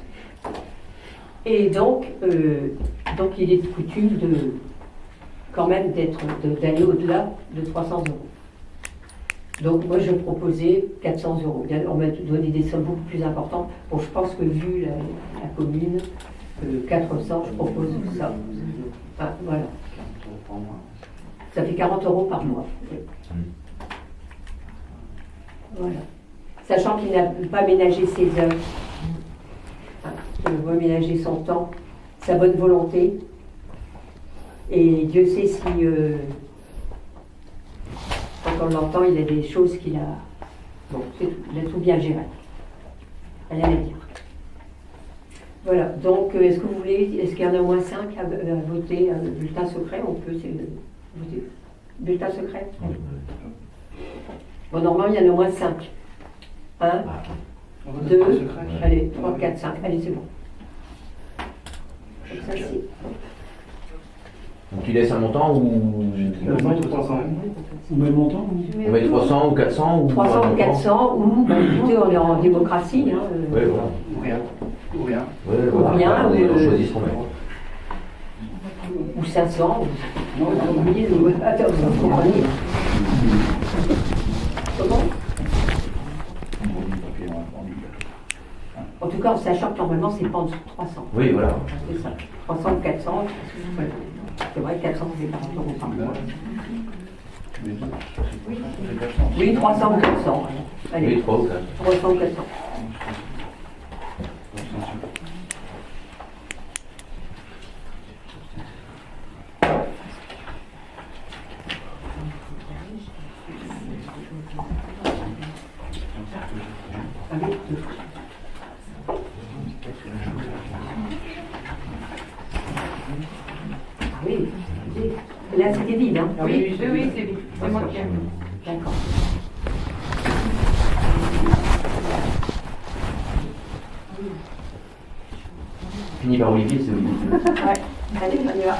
Et donc il est de coutume quand même d'aller au-delà de 300 €. Donc moi je proposais 400 €. On m'a donné des sommes beaucoup plus importantes. Bon, je pense que vu la commune, 400, je propose ça. Ah, voilà. Ça fait 40 € par mois. Voilà. Sachant qu'il n'a pas ménagé ses heures, il veut ménager son temps, sa bonne volonté. Et Dieu sait si, quand on l'entend, il y a des choses qu'il a Bon, c'est tout. Il a tout bien géré. Elle allait dire. Voilà, donc est-ce que vous voulez, est-ce qu'il y en a au moins 5 à voter un bulletin secret? On peut voter. Bulletin secret? Bon, normalement, il y en a au moins 5. 1, 2, allez, 3, 4, 5. Allez, c'est bon. Comme ça, c'est... Donc tu laisses un montant ou... On met le montant On met 300 ou 400 ou... 300 ou 400 ou, bah, écoutez, on est en démocratie. Hein, Oui, voilà. Ou rien. Ou rien. Ouais, voilà. Ou rien, Regardez, ou- on choisit ce qu'on met. ou 500, ou 1000, ou... Attends, vous comprenez. Comment? En tout cas, en sachant que normalement, c'est pas en dessous de 300. Oui, voilà. C'est ça. 300 ou 400. C'est vrai, 400, c'est 40 euros par mois. Oui, 300 ou 400. Allez, Oui, 3 ou 4. 300 ou 400. Allez, ah oui, là c'était vide, hein? Oui, c'est vite. C'est moi qui aime. D'accord. Fini par Olivier, c'est Olivier. Ouais, allez, on y va.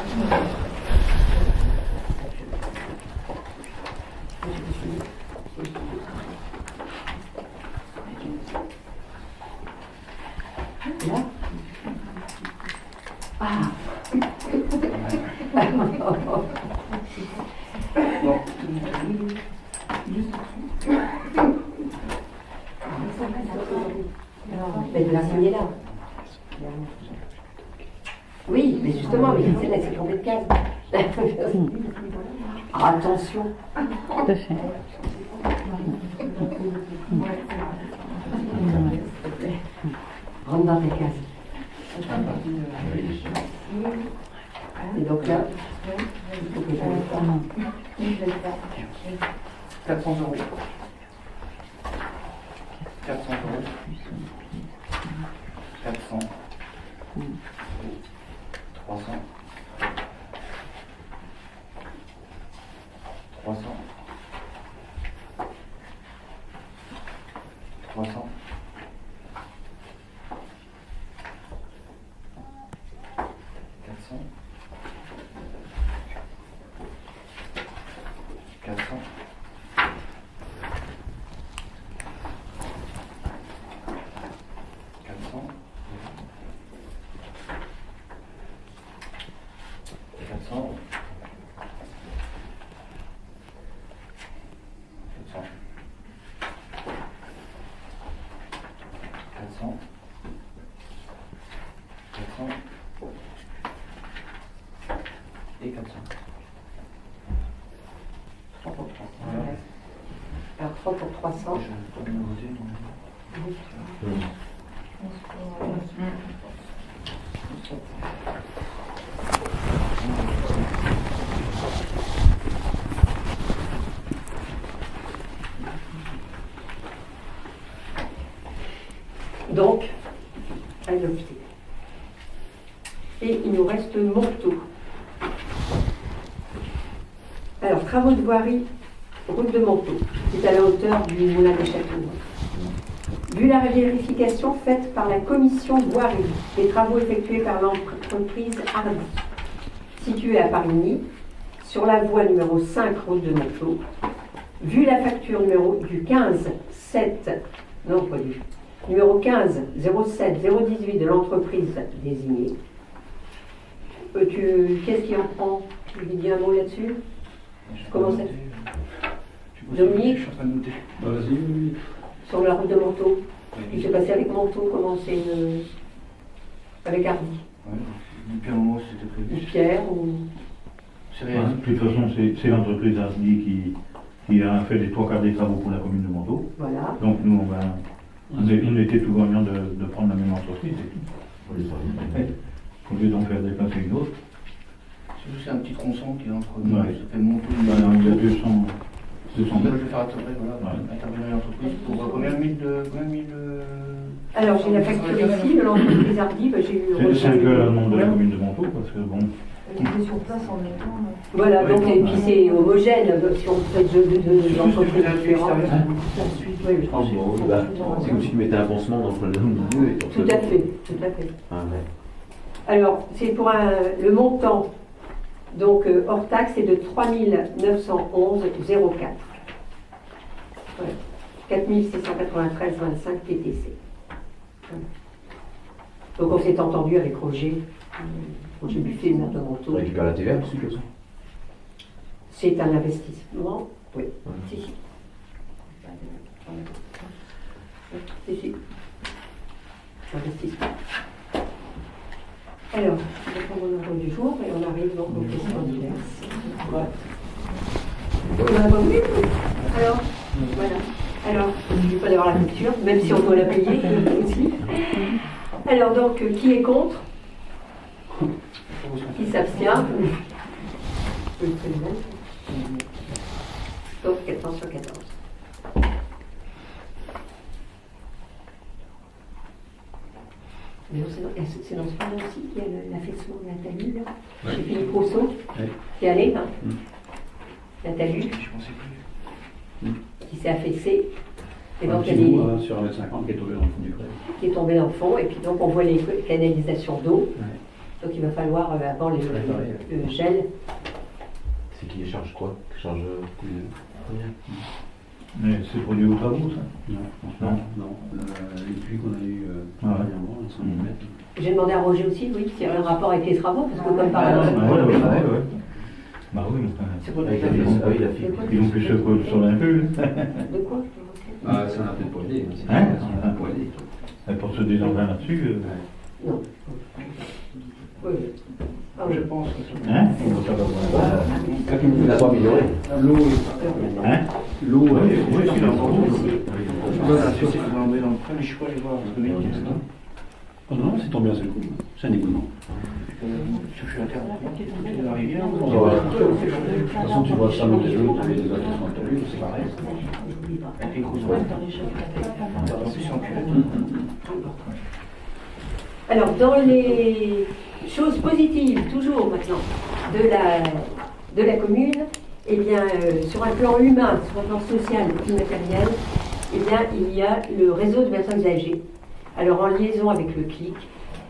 Là. Ah. Mais de la signer là. Oui, mais justement, mais celle-là, c'est tombé de case. Ah, attention. Tout à fait. Rentre dans tes cases. Et donc là, il faut que je le fasse. 400 euros. 400 euros. 400. 300. 300. 300. 400. 400. 400. 400. 400. 400. Et 400. Alors 3 pour 300. Je peux me voter, non? Donc, adopté. Et il nous reste Montaut. Alors, travaux de voirie, route de Montaut. C'est à la hauteur du moulin des Châteaux. Vu la vérification faite par la commission voirie des travaux effectués par l'entreprise Hardy, située à Parigny, sur la voie numéro 5 route de Montaut, vu la facture numéro du 15 7, non pas du numéro 15 07 018 de l'entreprise désignée. Qu'est-ce qui en prend? Tu lui dis un mot là-dessus? Comment ça? Dominique? Je suis en train de noter. Vas-y. Sur la route de Montaut. Il s'est passé avec Montaut, comment c'est avec Hardy? Ouais, depuis un moment c'était Ou prévu. Pierre ou... C'est Ouais, réalisé. de toute façon, c'est l'entreprise Hardy qui a fait les 3/4 des travaux pour la commune de Montaut. Voilà. Donc nous, on était tout gagnants de prendre la même entreprise et tout. Au lieu d'en faire déplacer une autre. C'est un petit tronçon qui est entre nous. Ouais. Ça fait monter Il y a 200 200 Moi, mètres. je vais faire intervenir l'entreprise pour combien de mille Alors, j'ai la facture ici de l'entreprise Hardy, j'ai eu le C'est un reçu. peu à la demande de la commune de Manteau, parce que bon. Elle était sur place en même temps. Voilà, donc, et puis c'est homogène, donc si on fait deux entreprises différentes. Oui, Oh, bon, bah, c'est comme si tu mettais un pansement dans le milieu. Et tout à fait, tout à fait. Ah, ouais. Alors, c'est pour le montant, donc hors taxe, c'est de 3 911,04. Ouais. 4 693,25 TTC. Donc on s'est entendu avec Roger Buffet, le maire de Tu Manteau. récupères la TVA dessus, comme ça? C'est un investissement, oui. Ouais. Si, si. Si, si. Investissement. Alors, je vais prendre l'ordre du jour et on arrive donc aux questions diverses. Voilà. Oui, oui. Alors, voilà. Alors, je ne vais pas d'avoir la culture, même si on doit la payer aussi. Alors, donc, qui est contre? Qui s'abstient? Le président. Donc, 14 sur 14. Mais non, c'est dans ce plan aussi qu'il y a l'affaissement de Nathalie, là, chez Philippe Rousseau, qui est allé, hein. Nathalie, Je pensais plus. qui s'est affaissée. Et donc, Un petit bout, sur 1,50 m qui est tombé dans le fond du grève. qui est tombé dans le fond, et puis donc on voit les canalisations d'eau. Donc il va falloir, avant le gel, C'est qui charge quoi? Charge combien? Mais c'est produit aux travaux, ça? Non. Les puits qu'on a eu dernièrement, 100 000 mètres. j'ai demandé à Roger aussi, oui, s'il y avait un rapport avec les travaux, parce que comme par Ah exemple. ouais. Bah oui, C'est quoi Avec la fille. Ah oui, la fille. ils ont pu se coller sur un peu. De quoi? Ah, ça en a peut-être pour aider. Hein? Ça en a pour aider. Et pour se désengager là-dessus. Non. Oui, oui. Ah oui. Je pense que c'est Hein? Il a pas amélioré. L'eau, Hein? l'eau, Oui, c'est encore Voilà, je sais qu'on va enlever dans le train, mais je suis pas allé voir le mec qui est là. Oh non, c'est tombé un seul coup. C'est un écoulement. Je suis à terre. C'est dans la rivière. De toute façon, tu vois ça dans les jeux, tu as des affaissements de talus, c'est pareil. Avec les grosses boîtes. En plus, c'est en culotte. Alors, dans les choses positives, toujours maintenant, de la commune, eh bien, sur un plan humain, sur un plan social et matériel, eh bien, il y a le réseau de personnes âgées. Alors, en liaison avec le CLIC,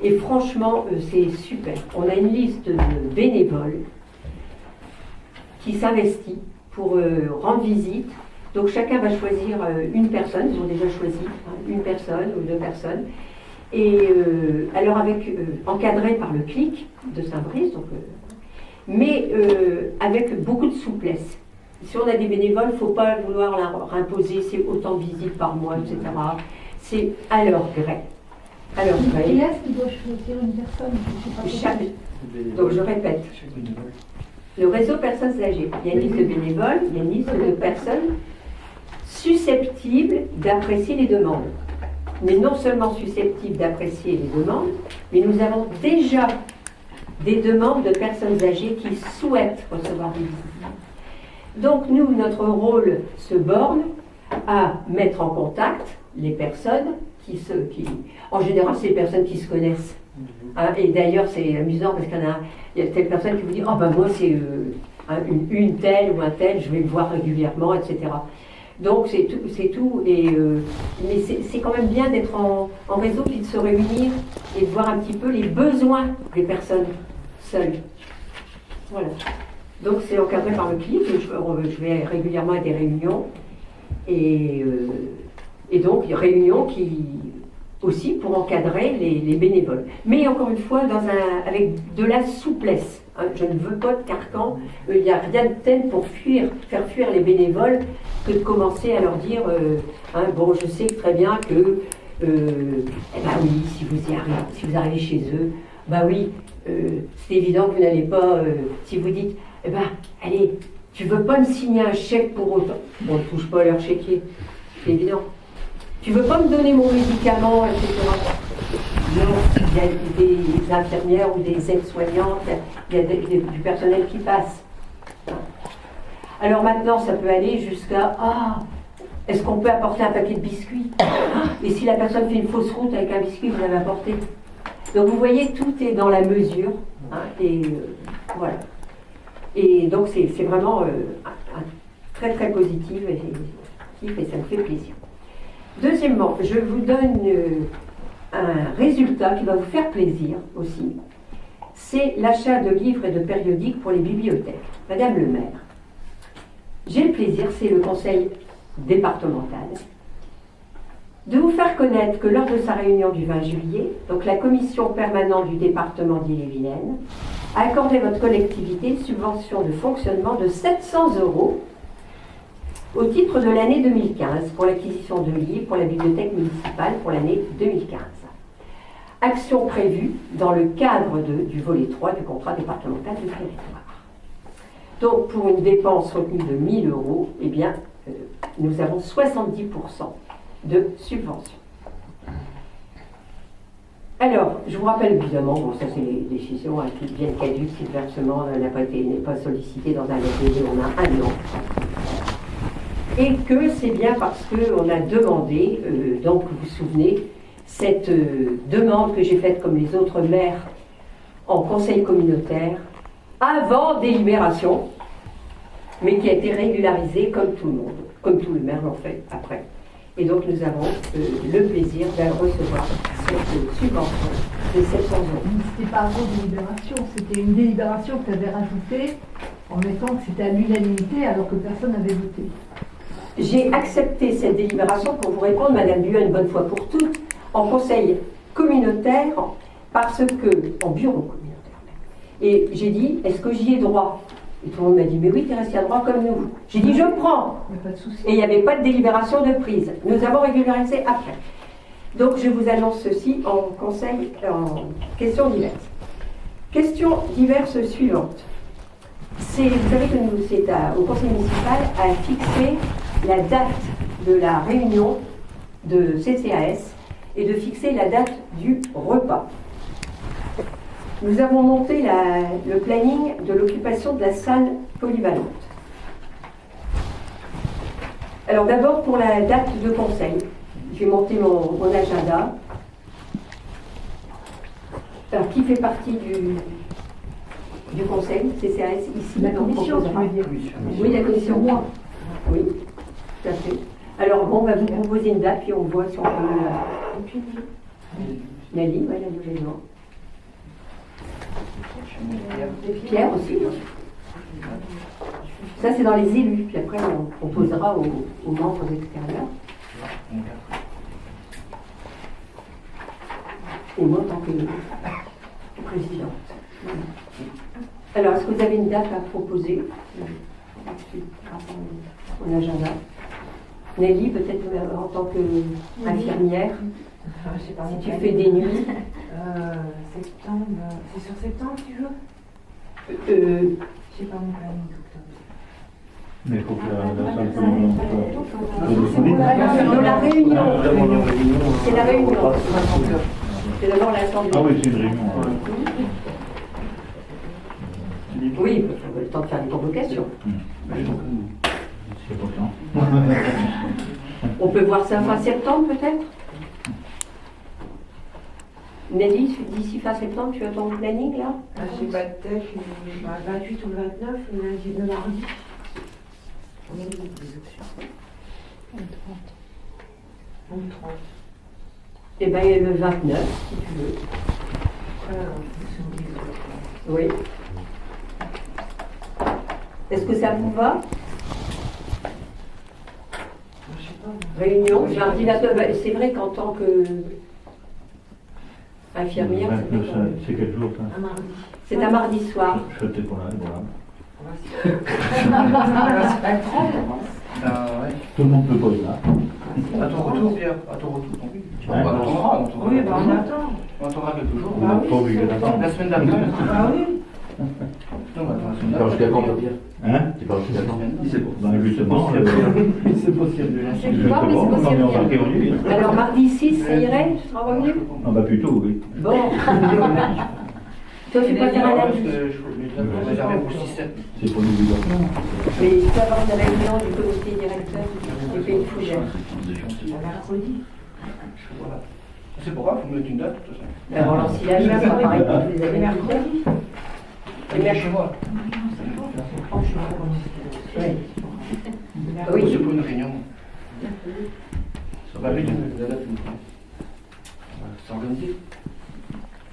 et franchement, c'est super. On a une liste de bénévoles qui s'investit pour rendre visite. Donc, chacun va choisir une personne, ils ont déjà choisi une personne ou deux personnes. Et alors encadré par le CLIC de Saint-Brice, donc, mais avec beaucoup de souplesse. Si on a des bénévoles, il ne faut pas vouloir leur imposer c'est autant de visites par mois, etc. C'est à leur gré. À leur Qui gré. est-ce qui doit choisir une personne? Je sais pas. Donc je répète, le réseau personnes âgées, il y a une liste de bénévoles, il y a une liste de personnes susceptibles d'apprécier les demandes. Mais non seulement susceptibles d'apprécier les demandes, mais nous avons déjà des demandes de personnes âgées qui souhaitent recevoir des visites. Donc nous, notre rôle se borne à mettre en contact les personnes qui en général, c'est les personnes qui se connaissent. Hein, et d'ailleurs, c'est amusant parce qu'il y a telle personne qui vous dit « Ah ben moi, c'est une telle ou un tel, je vais le voir régulièrement, etc. » Donc c'est tout. Et, mais c'est quand même bien d'être en réseau, puis de se réunir et de voir un petit peu les besoins des personnes seules. Voilà. Donc c'est encadré par le CLIC, je vais régulièrement à des réunions. Et donc réunions qui aussi pour encadrer les bénévoles. Mais encore une fois, avec de la souplesse. Hein, je ne veux pas de carcan. Il n'y a rien de tel pour faire fuir les bénévoles que de commencer à leur dire bon, je sais très bien que eh ben oui, si vous arrivez chez eux, bah oui, c'est évident que vous n'allez pas, si vous dites, eh ben, allez, tu veux pas me signer un chèque pour autant, on ne touche pas à leur chéquier, c'est évident. Tu veux pas me donner mon médicament, etc. Non, il y a des infirmières ou des aides-soignantes, il y a du personnel qui passe. Alors maintenant, ça peut aller jusqu'à est-ce qu'on peut apporter un paquet de biscuits? Et si la personne fait une fausse route avec un biscuit, vous l'avez apporté. Donc vous voyez, tout est dans la mesure. Et voilà. Et donc c'est vraiment très très positif et ça me fait plaisir. Deuxièmement, je vous donne un résultat qui va vous faire plaisir aussi. C'est l'achat de livres et de périodiques pour les bibliothèques. Madame le maire, j'ai le plaisir, c'est le conseil départemental, de vous faire connaître que lors de sa réunion du 20 juillet, donc la commission permanente du département d'Ille-et-Vilaine a accordé à votre collectivité une subvention de fonctionnement de 700 € au titre de l'année 2015 pour l'acquisition de livres pour la bibliothèque municipale pour l'année 2015. Action prévue dans le cadre du volet 3 du contrat départemental du territoire. Donc pour une dépense retenue de 1 000 €, eh bien, nous avons 70% de subvention. Alors, je vous rappelle évidemment, bon, ça c'est les décisions qui viennent caduques si le versement n'est pas sollicité dans un délai, on a un an. Et que c'est bien parce qu'on a demandé, donc vous vous souvenez, cette demande que j'ai faite comme les autres maires en conseil communautaire, avant délibération, mais qui a été régularisée comme tout le monde, comme tous les maires l'ont fait après. Et donc nous avons le plaisir de recevoir cette subvention de 700 €. Ce n'était pas avant délibération, c'était une délibération que tu avais rajoutée en mettant que c'était à l'unanimité alors que personne n'avait voté. J'ai accepté cette délibération pour vous répondre, Madame Buin, une bonne fois pour toutes, en conseil communautaire, parce que, en bureau communautaire même. Et j'ai dit, est-ce que j'y ai droit? Et tout le monde m'a dit, mais oui, Thérèse, il y a droit comme nous. J'ai dit, je prends. Il n'y a pas de souci. Et il n'y avait pas de délibération de prise. Nous avons régularisé après. Donc je vous annonce ceci en questions diverses. Questions diverses suivantes. Vous savez que c'est au conseil municipal à fixer la date de la réunion de CCAS et de fixer la date du repas. Nous avons monté le planning de l'occupation de la salle polyvalente. Alors d'abord pour la date de conseil, j'ai monté mon agenda. Alors qui fait partie du conseil CCAS ici? La commission, tu veux dire? Oui, la commission. Moi. Oui, tout à fait. Alors bon, on va vous proposer une date, puis on voit si on peut... Nelly, Madame le Géant. Pierre aussi. Ça, c'est dans les élus. Puis après, on posera aux membres extérieurs. Et moi, en tant que présidente. Alors, est-ce que vous avez une date à proposer? Mon agenda. Nelly, peut-être en tant qu'infirmière, si tu fais des nuits. Septembre, c'est sur septembre tu veux? Je sais pas mon planning d'octobre. Mais il faut que la réunion. C'est la réunion. C'est d'abord l'assemblée. Ah oui, c'est une réunion. Oui, il faut le temps de faire des convocations. C'est important. On peut voir ça fin septembre peut-être? Nelly, d'ici fin septembre, tu as ton planning là? J'ai pas de tête, le 28 ou le 29, le mardi. On a des options. Le 30. Ou le 30. Eh bien, le 29, si tu veux. Oui. Est-ce que ça vous va? Je sais pas. Réunion, mardi 29. C'est vrai qu'en tant que infirmière, c'est quel jour ça? Un mardi. C'est un mardi soir. Je serai peut-être pour là, voilà. C'est pas le 30. Tout le monde peut pas être là. À ton retour, Pierre. À ton retour. Ouais. On attendra. Oui, bah on attend. On attendra quelques jours. On n'est pas obligé d'attendre. La semaine d'après. Ah oui. Non, on attend la semaine Tu pars jusqu'à quand, d'après. Pierre? Hein? Tu pars jusqu'à quand? C'est bon. Ben justement, C'est possible. justement, on est embarqué aujourd'hui. Alors, mardi 6, ça irait? Tu seras revenu? Ah bah plutôt, oui. Bon. Toi, tu peux faire un Parce avis. que je vais réserver pour 6-7. C'est pour l'obligation. Mais il peut y avoir une réunion du comité directeur du Pays de Fougères. Mercredi. Voilà. C'est pourquoi il faut me mettre une date, de toute façon. Alors, si la ça paraît que vous les avez mercredi. C'est chez moi. Oui. C'est pour une réunion. Ça va vite, la date, on va s'organiser.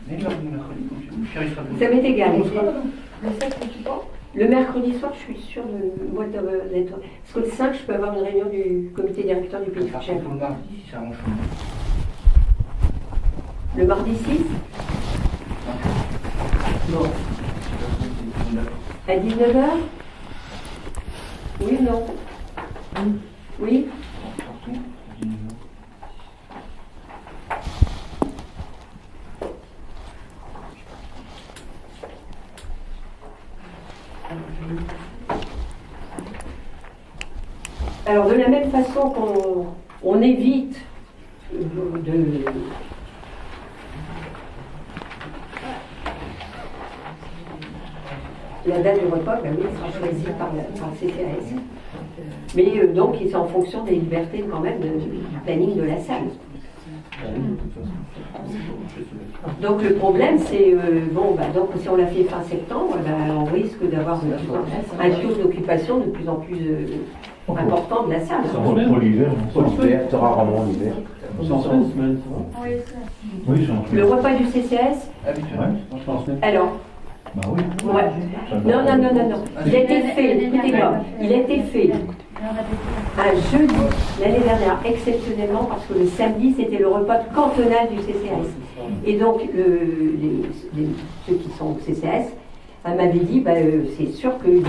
Mais le mercredi, comme tu veux. Chérie sera venue. Ça m'est égal. On sera là. Le 7, tu penses? Le mercredi soir, je suis sûre d'être. Parce que le 5, je peux avoir une réunion du comité directeur du Pays de Par Fougères. contre, le mardi, si ça arrange. Le mardi 6, bon, à 19h. Oui ou non? Oui. Alors, de la même façon qu'on évite de la date du repas, ben oui, sera choisie par le CCAS. Mais donc, c'est en fonction des libertés quand même du planning de la salle. Donc le problème, c'est donc si on l'a fait fin septembre, on risque d'avoir un taux d'occupation de plus en plus important de la salle. Pour l'hiver, C'est rarement l'hiver. c'est en semaine. Oui, c'est en semaine. Le repas du CCAS, alors, Bah oui. ouais. Non. Il a été fait, écoutez-moi, il a été fait un jeudi l'année dernière, exceptionnellement, parce que le samedi, c'était le repas cantonal du CCAS. Et donc, ceux qui sont au CCAS m'avaient dit, c'est sûr qu'il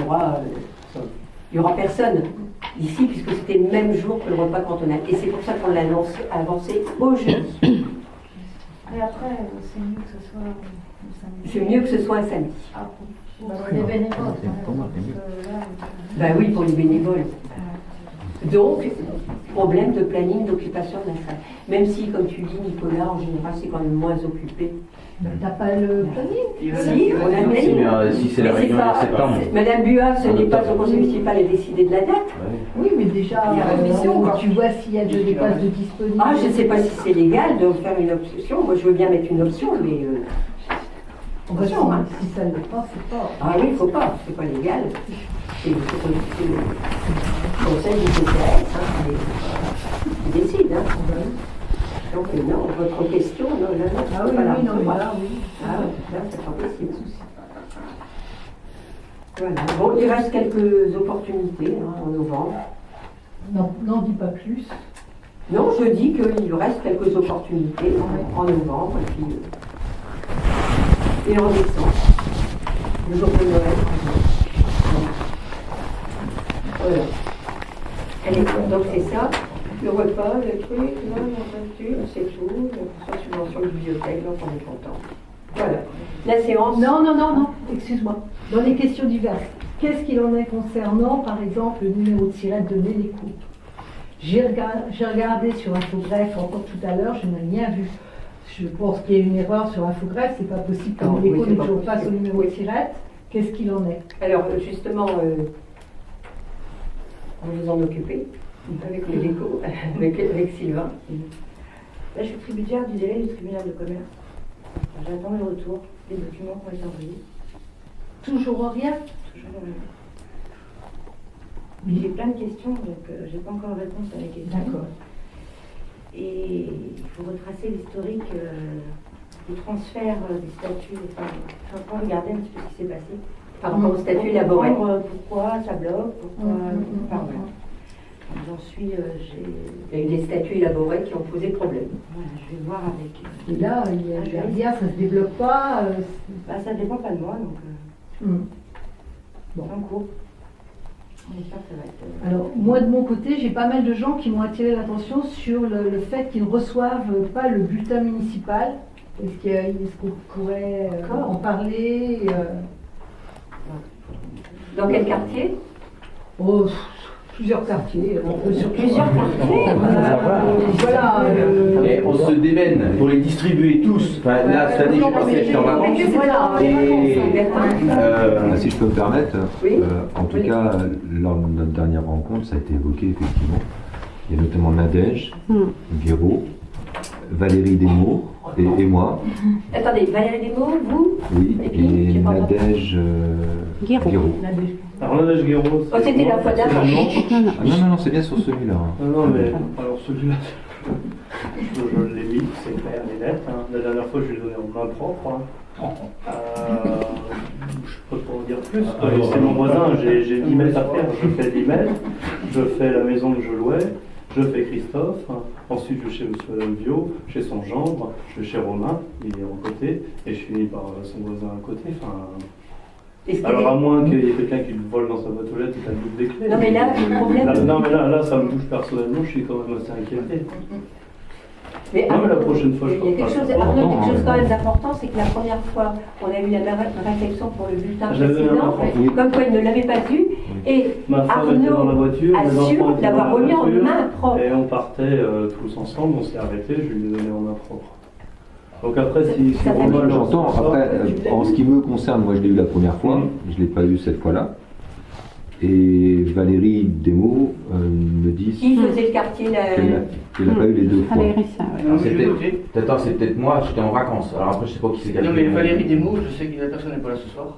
y aura personne ici, puisque c'était le même jour que le repas cantonal. Et c'est pour ça qu'on l'a avancé au jeudi. Et après, c'est mieux que ce soit le samedi. C'est mieux que ce soit un samedi. Ah, pour les bénévoles. Oui, pour les bénévoles. Donc, problème de planning d'occupation de la salle. Même si, comme tu dis, Nicolas, en général, c'est quand même moins occupé. T'as pas le planning? Si, on a le planning. Si c'est la Mais réunion pas- en septembre. Madame Buat, ce n'est pas au conseil municipal à décider de la date. Oui, mais déjà, Il y a la mission, quoi. tu vois s'il y a des places de disponibles. Ah, je ne sais pas si c'est légal de faire une option. Moi, je veux bien mettre une option, mais. Attention, hein. Si ça ne l'est pas, c'est pas. Ah oui, il ne faut pas. C'est pas légal. C'est le conseil du CCAS qui décide. Hein. Donc, non, votre question, non, là, non, Ah oui, c'est pas là. oui, non, mais là, oui. Ah oui, là, c'est pas possible. Voilà. Bon, il reste quelques opportunités en novembre. Non, n'en dis pas plus. Non, je dis qu'il reste quelques opportunités en novembre et en décembre. Le jour de Noël. Voilà. Allez, donc c'est ça. Le repas, le truc, là, l'infrastructure, c'est tout. La subvention de bibliothèque, donc on est content. Voilà. La séance. Non, excuse-moi. Dans les questions diverses, qu'est-ce qu'il en est concernant, par exemple, le numéro de sirette de Méléco? J'ai regardé sur Infogreffe encore tout à l'heure, je n'ai rien vu. Je pense qu'il y a une erreur sur Infogreffe, c'est pas possible que Non, Méléco oui, c'est n'ait pas toujours pas son possible. numéro de sirette. Qu'est-ce qu'il en est? Alors, justement, on vous en occuper avec Méléco, avec Sylvain. Là, je suis tributaire du délai du tribunal de commerce. J'attends le retour des documents qui ont été envoyés. Toujours rien? Toujours rien. Mais j'ai plein de questions, donc j'ai pas encore réponse à mes questions. D'accord. Et il faut retracer l'historique du transfert des statuts. Enfin, je suis en train de regarder un petit peu ce qui s'est passé. Par rapport au statut élaboré. Pourquoi ça bloque, pourquoi. Enfin, voilà. J'en suis. Il y a eu des statuts élaborés qui ont posé problème. Voilà, je vais voir avec. Et là, il y a rien, ça se développe pas. Ça dépend pas de moi, donc. Bon. En cours. On espère que ça va être. Alors, moi, de mon côté, j'ai pas mal de gens qui m'ont attiré l'attention sur le fait qu'ils ne reçoivent pas le bulletin municipal. Est-ce qu'on pourrait en parler Dans quel quartier? Oh, plusieurs quartiers. Sur plusieurs quartiers. Voilà. Et on se démène pour les distribuer tous. Enfin, là, cette année, je pensais que j'étais en vacances. Si je peux me permettre, en tout cas, lors de notre dernière rencontre, ça a été évoqué effectivement. Il y a notamment Nadège, Guiraud, Valérie Desmours et moi. Attendez, Valérie Desmours, vous? Oui, et Nadège Guiraud. Alors Nadège Guiraud. Oh, c'était la fois d'avant. Non, c'est bien sur celui-là. Non, mais alors celui-là, je l'ai mis, c'est clair et net. Hein. La dernière fois, je lui ai donné en main propre. Hein. Je peux pas vous dire plus. C'est mon voisin, j'ai 10 mètres à faire. Je fais 10 mètres, je fais la maison que je louais, je fais Christophe. Ensuite, je vais chez Monsieur Madame Bio, chez son gendre, je vais chez Romain, il est en côté, et je finis par son voisin à côté. Alors à moins qu'il y ait quelqu'un qui le vole dans sa boîte aux lettres et qu'il double des clés. Non mais là, le problème... Non mais là, ça me touche personnellement, je suis quand même assez inquiété. Mais non mais la prochaine fois, je il y a quelque chose, quelque chose quand même d'important, c'est que la première fois, on a eu la réflexion pour le bulletin précédent, comme quoi il ne l'avait pas vu, et Arnaud assure l'avoir remis en main propre. Et on partait tous ensemble, on s'est arrêtés, je lui ai donné en main propre. Donc après, si Romain j'entends, après, en ce qui me concerne, moi je l'ai eu la première fois, je ne l'ai pas eu cette fois-là. Et Valérie Desmours me dit qui faisait le quartier qu'elle n'a pas eu les deux fois. C'est peut-être moi, j'étais en vacances. Alors après, je sais pas qui c'est. Non mais Valérie Desmours, je sais que la personne n'est pas là ce soir.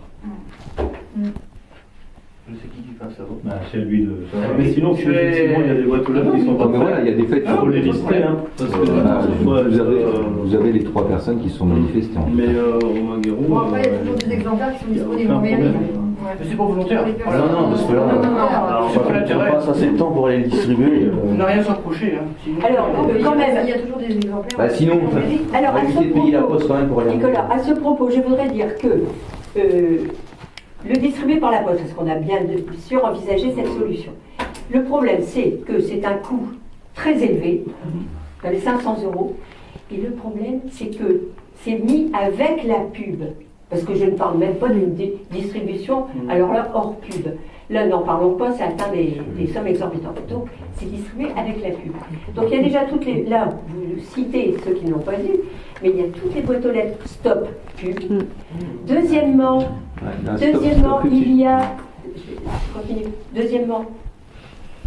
Je sais qui passe ça va. C'est à lui de. Mais sinon, effectivement, il y a des boîtes aux lettres qui sont pas. Mais voilà, il y a des faits. Il faut les lister, hein. Vous avez les 3 personnes qui se sont manifestées. Mais Romain Guiraud. Bon, après, il y a toujours des exemplaires qui sont disponibles en mairie. Mais c'est pas volontaire. Non, parce que là, on passe assez de temps pour aller les distribuer. On n'a rien à s'approcher. Alors, quand même. Il y a toujours des exemplaires. Bah sinon, alors, on va éviter de payer la poste quand même pour aller. Nicolas, à ce propos, je voudrais dire que le distribuer par la poste, parce qu'on a bien sûr envisagé cette solution. Le problème, c'est que c'est un coût très élevé, dans les 500 €. Et le problème, c'est que c'est mis avec la pub. Parce que je ne parle même pas d'une distribution, alors là, hors pub. Là, n'en parlons pas, ça atteint des sommes exorbitantes. Donc, c'est distribué avec la pub. Donc, il y a déjà toutes les... Là, vous citez ceux qui n'ont pas vu, mais il y a toutes les boîtes aux lettres stop pub. Deuxièmement, il y a... Je continue. Deuxièmement,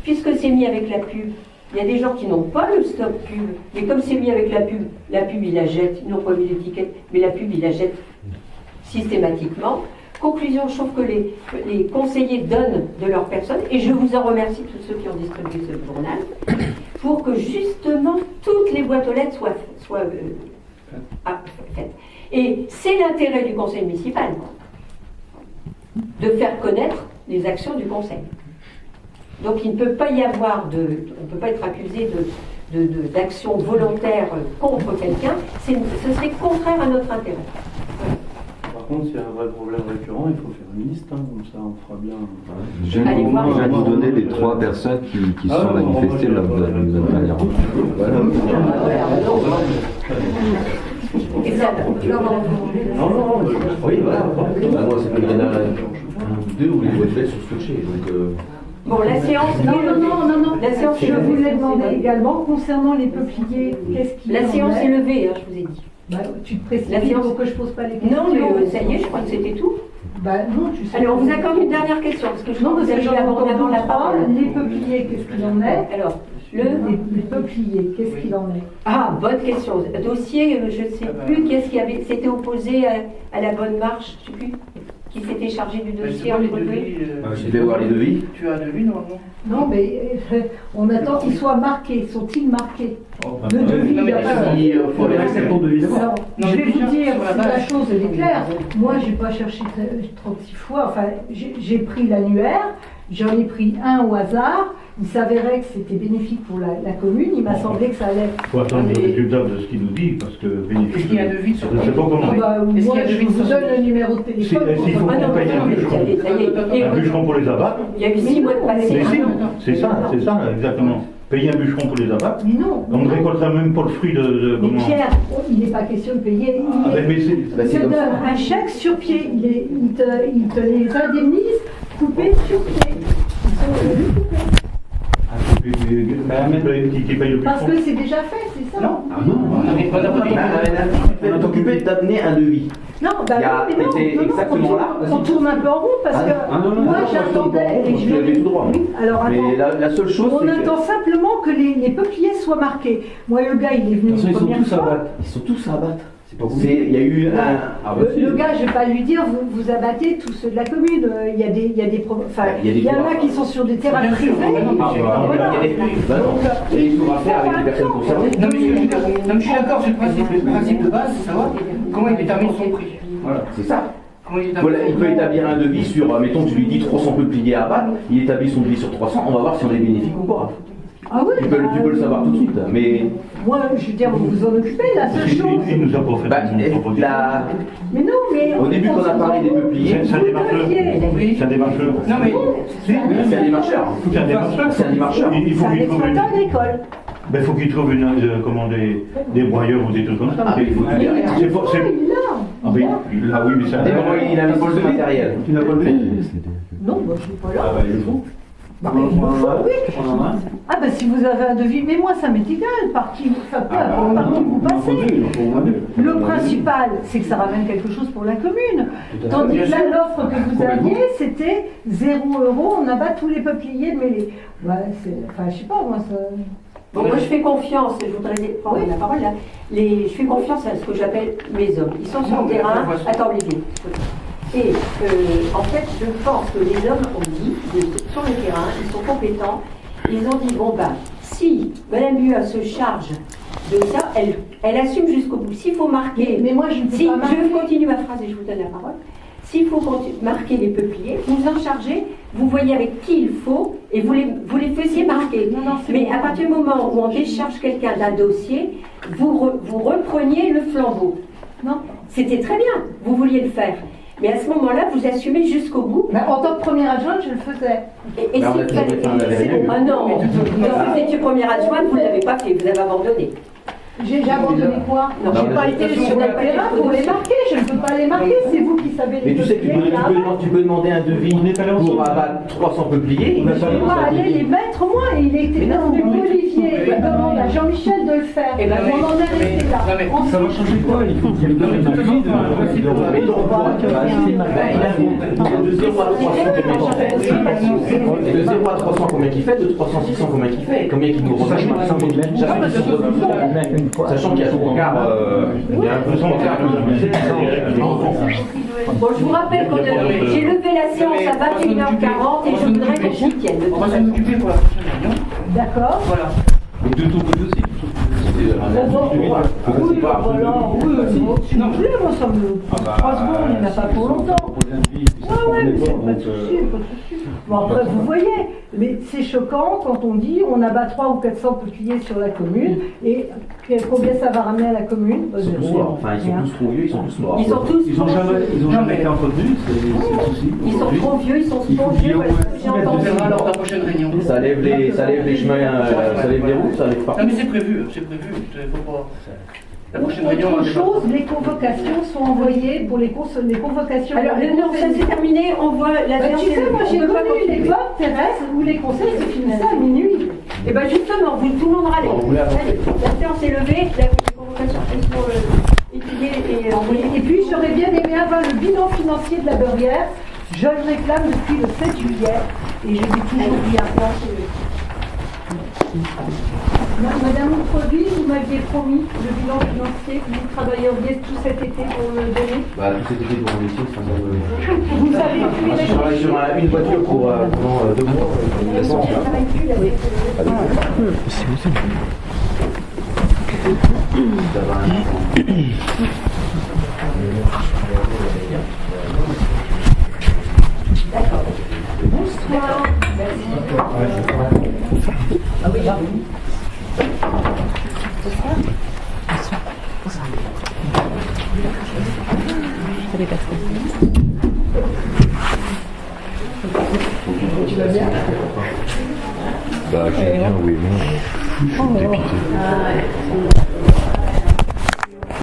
puisque c'est mis avec la pub, il y a des gens qui n'ont pas le stop pub, mais comme c'est mis avec la pub, ils la jettent, ils n'ont pas mis l'étiquette, mais la pub, ils la jettent systématiquement. Conclusion, je trouve que les conseillers donnent de leur personne, et je vous en remercie tous ceux qui ont distribué ce journal, pour que justement toutes les boîtes aux lettres soient faites. Et c'est l'intérêt du conseil municipal de faire connaître les actions du conseil. Donc il ne peut pas y avoir on ne peut pas être accusé d'action volontaire contre quelqu'un, ce serait contraire à notre intérêt. Par contre, s'il y a un vrai problème récurrent, il faut faire une liste, comme ça on fera bien. Je vais vous donner les 3 personnes qui se sont manifestées lors de notre dernière rencontre. Et ça, non, oui, voilà. Moi, c'est qu'il y en a 2 où les boîtes lettres sont scotchées. Bon, la séance... Non. La séance, je voulais demander également, concernant les peupliers, qu'est-ce qu'il La séance est levée, je vous ai dit. Bah, tu te précises pour que je pose pas les questions. Non, mais ça y est, je crois que c'était tout. Bah non, tu sais. Alors, on vous accorde une dernière question, parce que je crois que vous avez abondamment la parole. Les peupliers, qu'est-ce qu'il en est? Alors, les peupliers, qu'est-ce qu'il en est? Ah, bonne question. Dossier, je ne sais plus, qu'est-ce qui avait s'était opposé à la bonne marche, je ne sais plus, qui s'était chargé du dossier en relevé. Je vais voir les devis. Tu as un devis normalement? Non, mais on attend qu'ils soient marqués. Sont-ils marqués? Le devis, non, mais il faut les accepter au devis. Alors, je vais vous dire, la chose elle est claire. Moi, je n'ai pas cherché 36 fois. Enfin, j'ai pris l'annuaire, j'en ai pris un au hasard. Il s'avérait que c'était bénéfique pour la commune. Il m'a semblé que ça allait. Il faut attendre le résultat de ce qu'il nous dit, parce que bénéfique. Est-ce qu'il y a un devis sur Je ne sais pas comment. Moi, je vous donne le numéro de téléphone. S'il faut qu'on paye un bûcheron pour les abattre. Il y a eu 6 mois de passé. C'est ça, exactement. Payer un bûcheron pour les abattre. Mais non. On ne récolte ça même pour le fruit de mais Pierre, il n'est pas question de payer. Il te donne un chèque sur pied. Il te les indemnise coupés sur pied. Ils sont coupés. Qui paye le plus Parce fort. que c'est déjà fait, c'est ça? Non. Ah non, on est occupé d'amener un devis. Non, bah Il y a oui, mais non, été non, exactement là. on tourne un peu en rond parce que moi j'attendais et je l'avais tout droit. Oui, alors Mais attends, la seule chose, on c'est que attend simplement que les peupliers soient marqués. Moi le gars il est venu une première fois. ils sont tous à abattre. Il y a eu Le gars, je vais pas lui dire, vous abattez tous ceux de la commune. Il y a il y en a qui sont sur des terrains privés. Il y a des tours à faire avec les personnes concernées. Non, mais je suis d'accord sur le principe. Le principe de base, c'est savoir comment il détermine son prix. Voilà, c'est ça. Il peut établir un devis sur, mettons que je lui dis 300 peupliers à abattre, il établit son devis sur 300, on va voir si on est bénéfique ou pas. Ah oui, tu peux le savoir tout de suite, mais... Moi, je veux dire, vous vous en occupez, la seule chose... Il nous a pas fait Mais non, mais... Au début, quand on a parlé des peupliers... C'est un démarcheur. C'est un démarcheur. Non, mais... C'est un démarcheur. C'est un démarcheur. C'est un démarcheur. C'est un exploitant agricole. Ben, il faut qu'il trouve des broyeurs ou des trucs comme ça. Ah, il faut qu'il ait rien. Il l'a. Ah oui, mais c'est un Et comment il a mis le matériel? Tu n'as pas le Non, moi je suis pas là. Ah bah il faut. Bah, il me faut, oui. Ah bah si vous avez un devis, mais moi ça m'est égal, par qui vous passez. Le principal, c'est que ça ramène quelque chose pour la commune. Tandis que là, l'offre que vous aviez, c'était 0 €, on abat tous les peupliers de mêlée. Bah, enfin, je sais pas, moi ça... Bon, moi je fais confiance, je voudrais prendre la parole là. Je fais confiance à ce que j'appelle mes hommes. Ils sont sur le terrain. Attends Olivier. Et en fait, je pense que les hommes ont dit, sur le terrain, ils sont compétents, ils ont dit, bon ben, si Madame Buat se charge de ça, elle assume jusqu'au bout. S'il faut marquer... Mais moi je ne peux pas marquer. Je continue ma phrase et je vous donne la parole. S'il faut marquer les peupliers, vous en chargez, vous voyez avec qui il faut et vous les faisiez marquer. Mais à partir du moment où on décharge quelqu'un d'un dossier, vous repreniez le flambeau. Non. C'était très bien, vous vouliez le faire. Mais à ce moment-là, vous assumez jusqu'au bout. Mais en tant que première adjointe, je le faisais. Et ah non, vous étiez première adjointe, vous ne l'avez pas fait, vous avez abandonné. J'ai abandonné quoi? Non, j'ai pas été sur le terrain pour les marquer, je ne peux pas les marquer, c'est vous qui savez les Mais tu sais que tu peux demander un devis pour abattre 300 peupliers. Je ne peux pas aller les mettre moi, et il était devenu Olivier, il demande à Jean-Michel de le faire. Et on en est resté là. Ça va changer quoi? Il faut qu'il y ait le devis de 0 à 300 combien qu'il fait, de 300 à 600 combien qu'il fait, combien qu'il nous revient. Sachant qu'il y a son quart, il y a un peu son quart. Bon, je vous rappelle que j'ai levé la séance à 21h40 et je voudrais qu'on s'y tienne. On va s'en occuper pour la prochaine réunion. D'accord. Voilà. Et de ton côté aussi. Oui, s'il vous plaît, moi ça me... 3 secondes, il n'y en a pas pour longtemps. Ouais, mais c'est pas de souci, pas de souci. Bon, après, vous voyez, mais c'est choquant quand on dit on abat 300 ou 400 peupliers sur la commune, et combien ça va ramener à la commune? Ils sont tous noirs, enfin ils sont tous trop vieux, ils sont tous noirs. Ils ont jamais été entretenus, c'est le souci. Ils sont trop vieux, ils sont trop vieux, voilà ce que j'ai entendu. On verra lors de la prochaine réunion. Ça lève les chemins, ça lève les routes, ça lève pas. Non mais c'est prévu, il faut pas... La prochaine réunion, autre chose, les convocations sont envoyées pour les convocations. Alors, non, ça c'est terminé, on voit la séance. Tu sais, moi j'ai connu une époque, Thérèse, où les conseils se finissaient à minuit. Et bien justement, tout le monde râlait. Allez, la séance est levée, les convocations sont étudiées et envoyées. Et puis j'aurais bien aimé avoir le bilan financier de la Beurrière. Je le réclame depuis le 7 juillet et je l'ai toujours bien. Madame Outreville, vous m'aviez promis le bilan financier que vous travailleriez tout cet été pour le donner. Bah, tout cet été pour le laisser, ça me... Vous savez plus. Je travaille sur une voiture pour pendant 2 mois. D'accord. Bonsoir. Ah oui, Tu vas bien? Bah, je vais bien, oui, non. Je suis dépité.